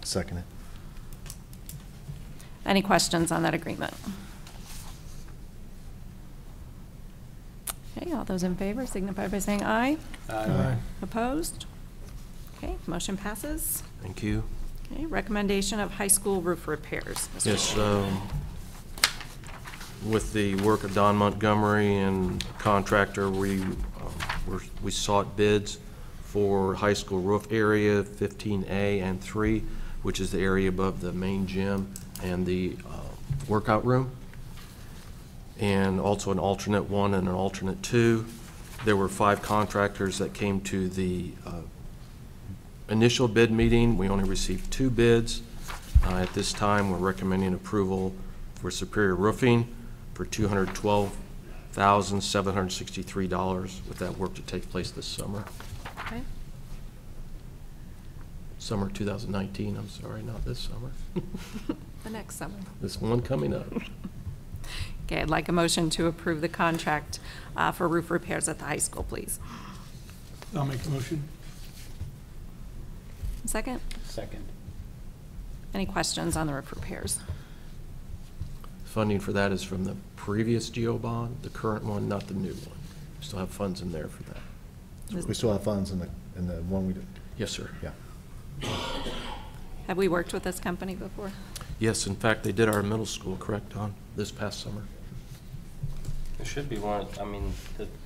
Second it. Any questions on that agreement? Okay, all those in favor signify by saying aye. Aye. Opposed? Okay, motion passes. Thank you. Okay, recommendation of high school roof repairs. Mr. Yes, with the work of Don Montgomery and contractor, we sought bids for high school roof area 15A and 3, which is the area above the main gym and the workout room, and also an alternate 1 and an alternate 2. There were 5 contractors that came to the initial bid meeting. We only received 2 bids. At this time, we're recommending approval for Superior Roofing for $212,763 with that work to take place this summer. Okay. Summer 2019, I'm sorry, not this summer. The next summer. This one coming up. Okay, I'd like a motion to approve the contract for roof repairs at the high school, please. I'll make the motion. Second? Second. Any questions on the roof repairs? Funding for that is from the previous GO bond, the current one, not the new one. We still have funds in there for that. We still have funds in the one we did. Yes, sir. Yeah. Have we worked with this company before? Yes, in fact, they did our middle school, correct, Don, this past summer? It should be one, I mean,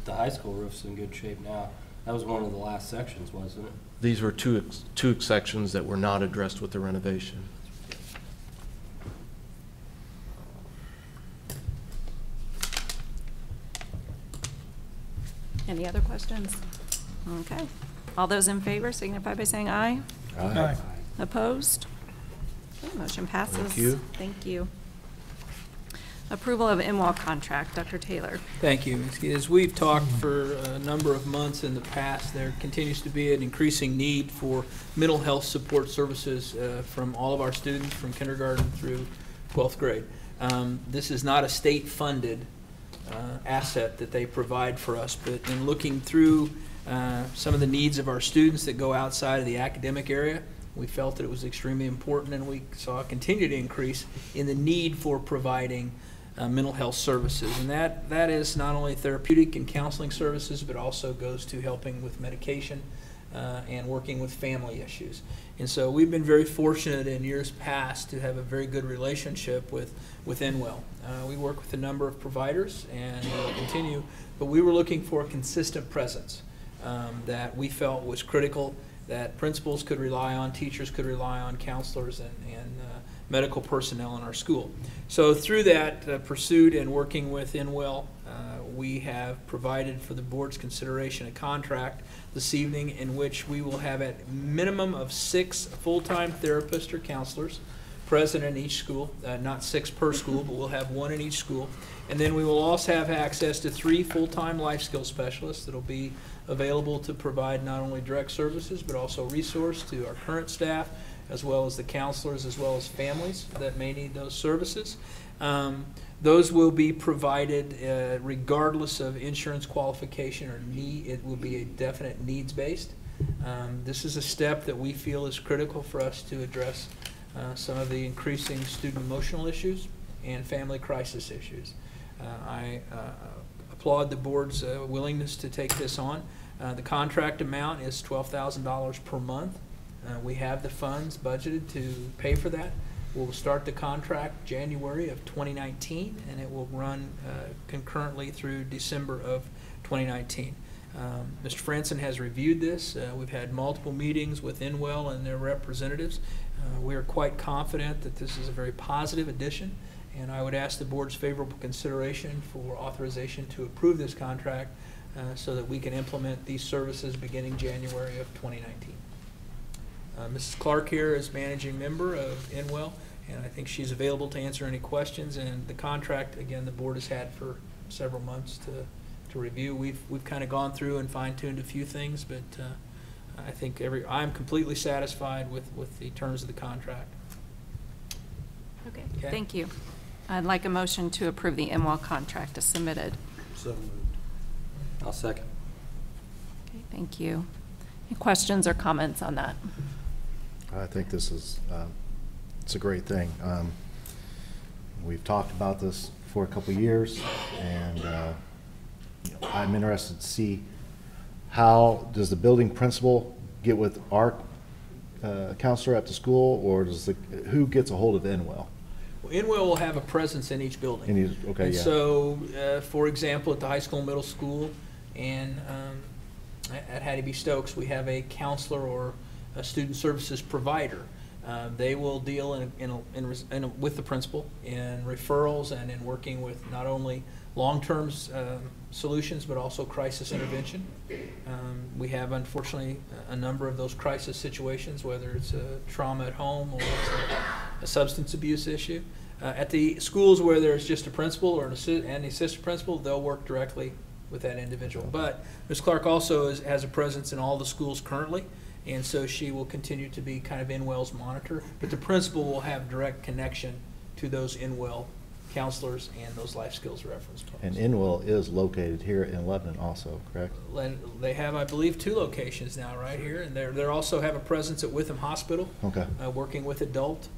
the high school roof's in good shape now. That was one of the last sections, wasn't it? These were two sections that were not addressed with the renovation. Any other questions? Okay. All those in favor signify by saying aye. Aye. Opposed? Okay, motion passes. Thank you. Thank you. Approval of in-wall contract, Dr. Taylor. Thank you. As we've talked for a number of months in the past, there continues to be an increasing need for mental health support services from all of our students from kindergarten through 12th grade. This is not a state-funded asset that they provide for us, but in looking through some of the needs of our students that go outside of the academic area, we felt that it was extremely important, and we saw a continued increase in the need for providing mental health services. And that is not only therapeutic and counseling services, but also goes to helping with medication and working with family issues. And so we've been very fortunate in years past to have a very good relationship with Inwell. We work with a number of providers and will continue, but we were looking for a consistent presence that we felt was critical, that principals could rely on, teachers could rely on, counselors and medical personnel in our school. So through that pursuit and working with Inwell, we have provided for the board's consideration a contract this evening in which we will have a minimum of 6 full-time therapists or counselors present in each school, not 6 per school, but we'll have 1 in each school. And then we will also have access to 3 full-time life skills specialists that will be available to provide not only direct services, but also resource to our current staff, as well as the counselors, as well as families that may need those services. Those will be provided regardless of insurance qualification or need. It will be a definite needs-based. This is a step that we feel is critical for us to address some of the increasing student emotional issues and family crisis issues. I applaud the board's willingness to take this on. The contract amount is $12,000 per month. We have the funds budgeted to pay for that. We'll start the contract January of 2019, and it will run concurrently through December of 2019. Mr. Franson has reviewed this. We've had multiple meetings with Inwell and their representatives. We are quite confident that this is a very positive addition, and I would ask the board's favorable consideration for authorization to approve this contract so that we can implement these services beginning January of 2019. Mrs. Clark here is managing member of Inwell, and I think she's available to answer any questions. And the contract, again, the board has had for several months to review. We've kind of gone through and fine-tuned a few things, but I think I'm completely satisfied with the terms of the contract. Okay, Okay. thank you. I'd like a motion to approve the MWAL contract as submitted. So moved. I'll second. Okay, thank you. Any questions or comments on that? I think this is, it's a great thing. We've talked about this for a couple of years, and I'm interested to see how does the building principal get with our counselor at the school, or does who gets a hold of Inwell? Well, Inwell will have a presence in each building. Okay, And yeah. so, for example, at the high school and middle school and at Hattie B. Stokes, we have a counselor or a student services provider. They will deal with the principal in referrals and in working with not only long-term solutions, but also crisis intervention. We have, unfortunately, a number of those crisis situations, whether it's a trauma at home or it's a substance abuse issue. At the schools where there's just a principal or and the assistant principal, they'll work directly with that individual. But Ms. Clark also has a presence in all the schools currently, and so she will continue to be kind of Inwell's monitor. But the principal will have direct connection to those Inwell counselors and those life skills reference points. And Inwell is located here in Lebanon also, correct? They have, I believe, 2 locations now right here, and they also have a presence at Witham Hospital, Okay. Working with adult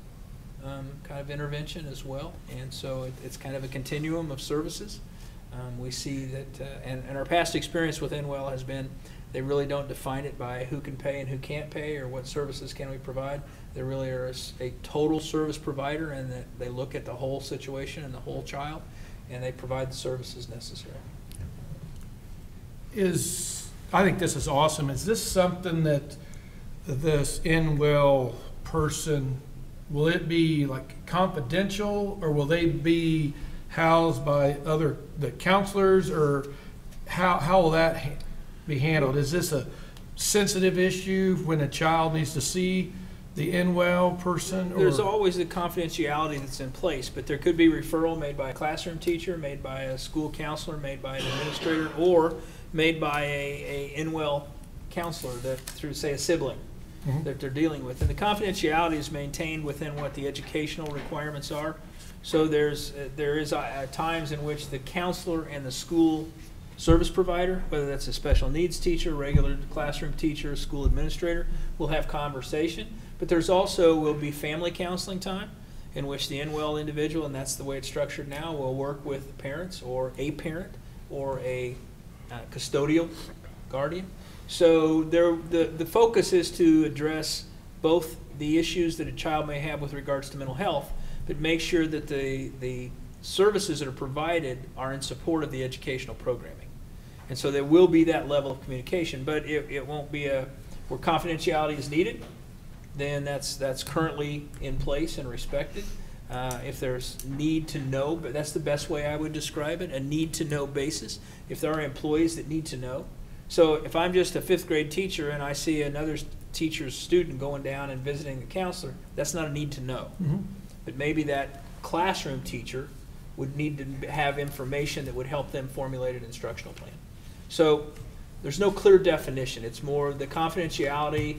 kind of intervention as well. And so it's kind of a continuum of services. We see that, and our past experience with Inwell has been they really don't define it by who can pay and who can't pay or what services can we provide. They really are a total service provider, and that they look at the whole situation and the whole child, and they provide the services necessary. I think this is awesome. Is this something that this Inwell person, will it be like confidential, or will they be housed by the counselors, or how will that be handled? Is this a sensitive issue when a child needs to see the Inwell person? Or? There's always the confidentiality that's in place, but there could be referral made by a classroom teacher, made by a school counselor, made by an administrator, or made by a Inwell counselor through, say, a sibling that they're dealing with. And the confidentiality is maintained within what the educational requirements are. So there is times in which the counselor and the school service provider, whether that's a special needs teacher, regular classroom teacher, school administrator, will have conversation. But there's also will be family counseling time in which the Inwell individual, and that's the way it's structured now, will work with parents or a parent or a custodial guardian. So the focus is to address both the issues that a child may have with regards to mental health, but make sure that the services that are provided are in support of the educational programming. And so there will be that level of communication, but it won't be where confidentiality is needed, then that's currently in place and respected. If there's need to know, but that's the best way I would describe it, a need to know basis. If there are employees that need to know. So if I'm just a 5th grade teacher and I see another teacher's student going down and visiting the counselor, that's not a need to know. But maybe that classroom teacher would need to have information that would help them formulate an instructional plan. So there's no clear definition. It's more the confidentiality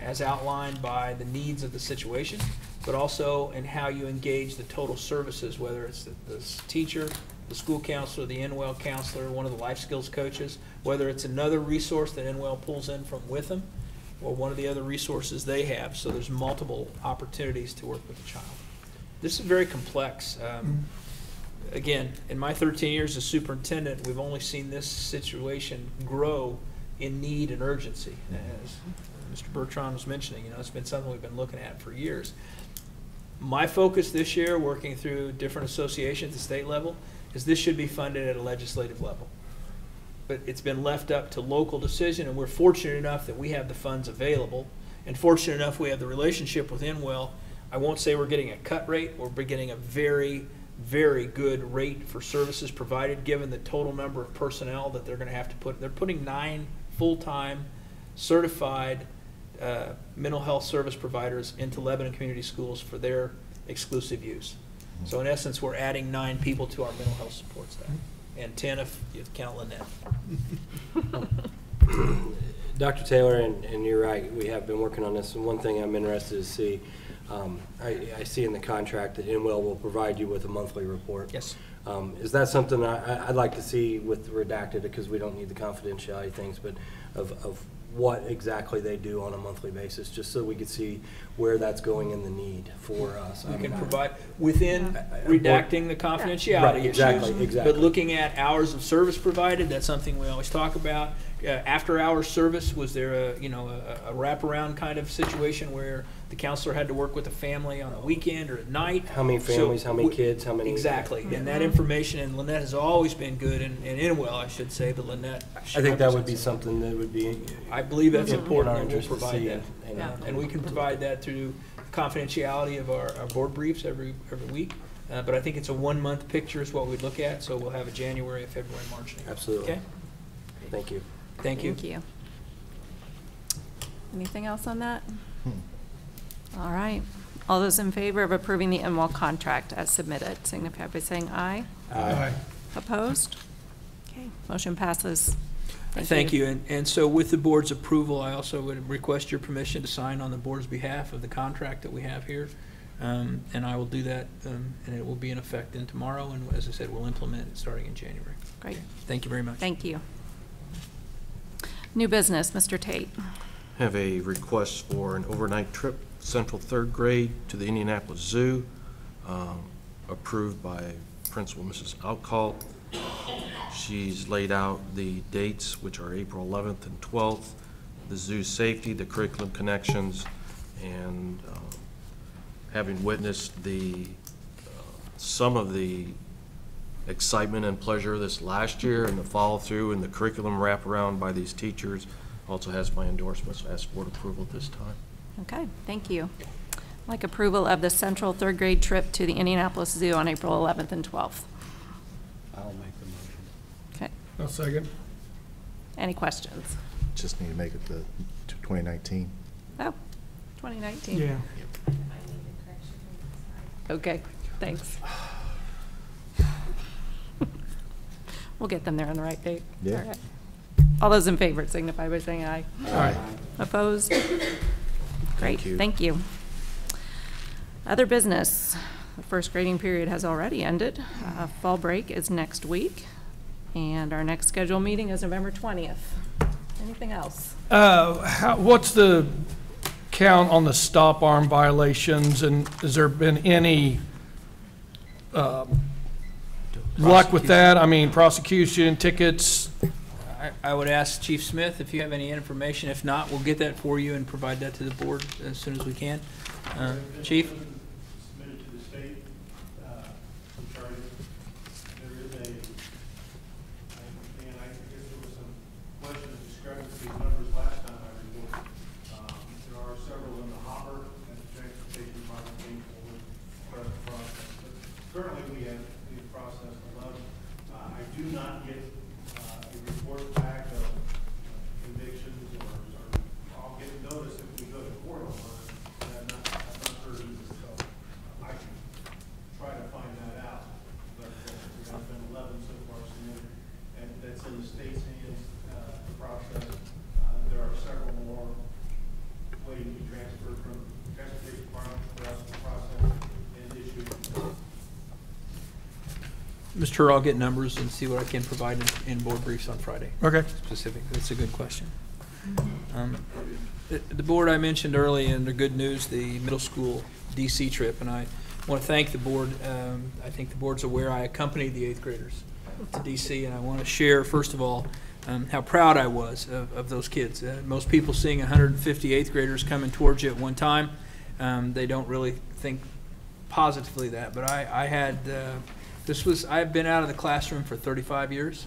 as outlined by the needs of the situation, but also in how you engage the total services, whether it's the teacher, the school counselor, the Inwell counselor, one of the life skills coaches, whether it's another resource that Inwell pulls in from Witham, or one of the other resources they have. So there's multiple opportunities to work with the child. This is very complex. Again, in my 13 years as superintendent, we've only seen this situation grow in need and urgency. As Mr. Bertrand was mentioning, it's been something we've been looking at for years. My focus this year, working through different associations at state level, is this should be funded at a legislative level. But it's been left up to local decision, and we're fortunate enough that we have the funds available, and fortunate enough we have the relationship with Inwell. I won't say we're getting a cut rate, we're getting a very, very good rate for services provided, given the total number of personnel that they're going to have to put. They're putting 9 full-time certified mental health service providers into Lebanon Community Schools for their exclusive use. So in essence, we're adding 9 people to our mental health support staff, and 10 if you count Lynette. Dr. Taylor, and you're right, we have been working on this, and one thing I'm interested to see, I see in the contract that Inwell will provide you with a monthly report. Yes. Is that something I'd like to see with redacted, because we don't need the confidentiality things, but of what exactly they do on a monthly basis, just so we could see where that's going in the need for us. We can provide, within redacting the confidentiality Right, issues. exactly. But looking at hours of service provided, that's something we always talk about. After hours service, was there a wraparound kind of situation where the counselor had to work with a family on a weekend or at night? How many families, how many kids, how many? Exactly, and that information, and Lynette has always been good, and Inwell, I should say, but Lynette. I think that would be something that would be. I believe that's important, in our and we'll interest to provide see, that. And we can provide that through confidentiality of our board briefs every week. But I think it's a 1 month picture is what we'd look at, so we'll have a January, February, March. Absolutely. Okay? Thank you. Thank you. Thank you. Anything else on that? All right. All those in favor of approving the Inwell contract as submitted, signify by saying aye. Aye. Opposed? Okay, motion passes. Thank you. And so with the board's approval, I also would request your permission to sign on the board's behalf of the contract that we have here. And I will do that, and it will be in effect in tomorrow, and as I said, we'll implement it starting in January. Great. Thank you very much. Thank you. New business, Mr. Tate. Have a request for an overnight trip, Central third grade, to the Indianapolis Zoo, approved by Principal Mrs. Outcall. She's laid out the dates, which are April 11th and 12th, the zoo safety, the curriculum connections, and having witnessed some of the excitement and pleasure this last year and the follow-through and the curriculum wraparound by these teachers, also has my endorsement, so I ask board approval at this time. Okay, thank you. I'd like approval of the Central third grade trip to the Indianapolis Zoo on April 11th and 12th. I'll make the motion. Okay. I'll second. Any questions? Just need to make it to 2019. Oh, 2019. Yeah. Okay, thanks. We'll get them there on the right date. Yeah. All right. All those in favor signify by saying aye. Aye. Opposed? Great, Thank you. thank you. Other business. The first grading period has already ended. Fall break is next week, and our next scheduled meeting is November 20th. Anything else? What's the count on the stop arm violations, and has there been any luck with that? I mean, prosecution, tickets? I would ask Chief Smith if you have any information. If not, we'll get that for you and provide that to the board as soon as we can. Chief? Submitted to the state, regarding, there is a, and I guess there was some question of discrepancy in numbers last time I reported. There are several in the hopper and the transportation department being forward for the process. But currently we have processed 11. I do not get a report back of convictions or I'll get notice if we go to court on one. I've not heard either, so I can try to find that out. But there have been 11 so far submitted, and that's in the state's hands, the process. There are several more waiting to be transferred from the transportation department for us to process and issue. Mr. Turr, I'll get numbers and see what I can provide in board briefs on Friday. Okay. Specific. That's a good question. The board I mentioned early in the good news, the middle school DC trip, and I want to thank the board. I think the board's aware I accompanied the 8th graders to DC, and I want to share, first of all, how proud I was of those kids. Most people seeing 150 8th graders coming towards you at one time, they don't really think positively that, but I had I've been out of the classroom for 35 years.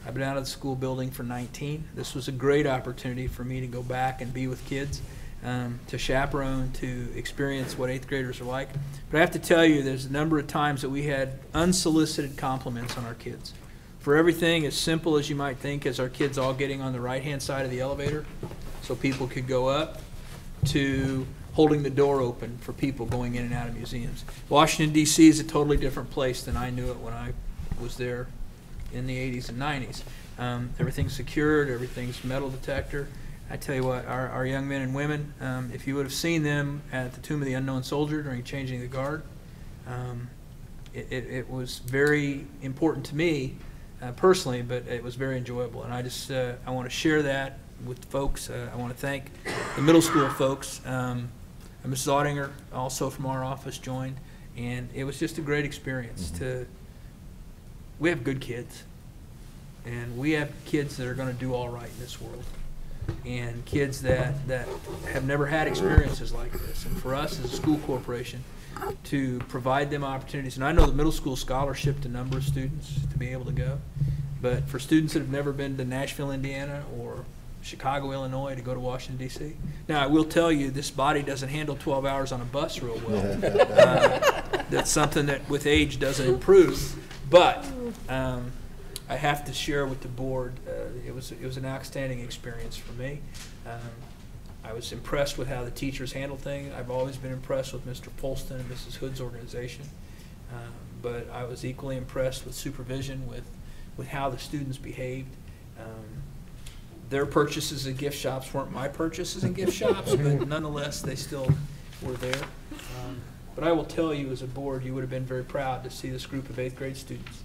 I've been out of the school building for 19. This was a great opportunity for me to go back and be with kids, to chaperone, to experience what 8th graders are like. But I have to tell you, there's a number of times that we had unsolicited compliments on our kids. For everything as simple as you might think as our kids all getting on the right-hand side of the elevator so people could go up, to holding the door open for people going in and out of museums. Washington, D.C. is a totally different place than I knew it when I was there in the 80s and 90s. Everything's secured, everything's metal detector. I tell you what, our young men and women, if you would have seen them at the Tomb of the Unknown Soldier during changing the guard, it was very important to me personally, but it was very enjoyable. And I want to share that with folks. I want to thank the middle school folks. Mrs. Audinger, also from our office, joined, and it was just a great experience. We have good kids, and we have kids that are going to do all right in this world, and kids that have never had experiences like this. And for us as a school corporation to provide them opportunities, and I know the middle school scholarship a number of students to be able to go, but for students that have never been to Nashville, Indiana, or Chicago, Illinois, to go to Washington, D.C. Now, I will tell you, this body doesn't handle 12 hours on a bus real well. That's something that with age doesn't improve. But I have to share with the board, it was an outstanding experience for me. I was impressed with how the teachers handled things. I've always been impressed with Mr. Polston and Mrs. Hood's organization. But I was equally impressed with supervision, with how the students behaved. Their purchases at gift shops weren't my purchases in gift shops, but nonetheless, they still were there. But I will tell you, as a board, you would have been very proud to see this group of 8th grade students,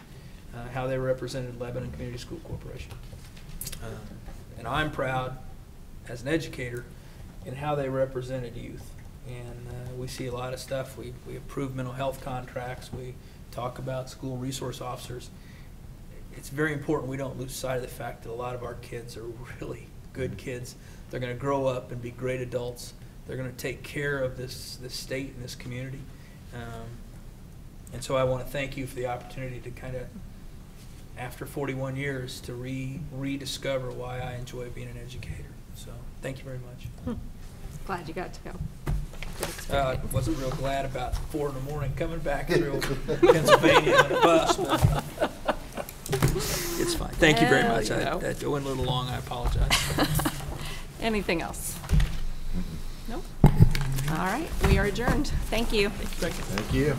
how they represented Lebanon Community School Corporation. And I'm proud, as an educator, in how they represented youth. And we see a lot of stuff. We approve mental health contracts. We talk about school resource officers. It's very important we don't lose sight of the fact that a lot of our kids are really good kids. They're going to grow up and be great adults. They're going to take care of this state and this community. And so I want to thank you for the opportunity to kind of, after 41 years, to rediscover why I enjoy being an educator. So thank you very much. Glad you got to go. I wasn't real glad about 4 in the morning coming back through Pennsylvania on a bus, but it's fine. Thank you very much. I went a little long. I apologize. Anything else? No? All right. We are adjourned. Thank you. Thank you.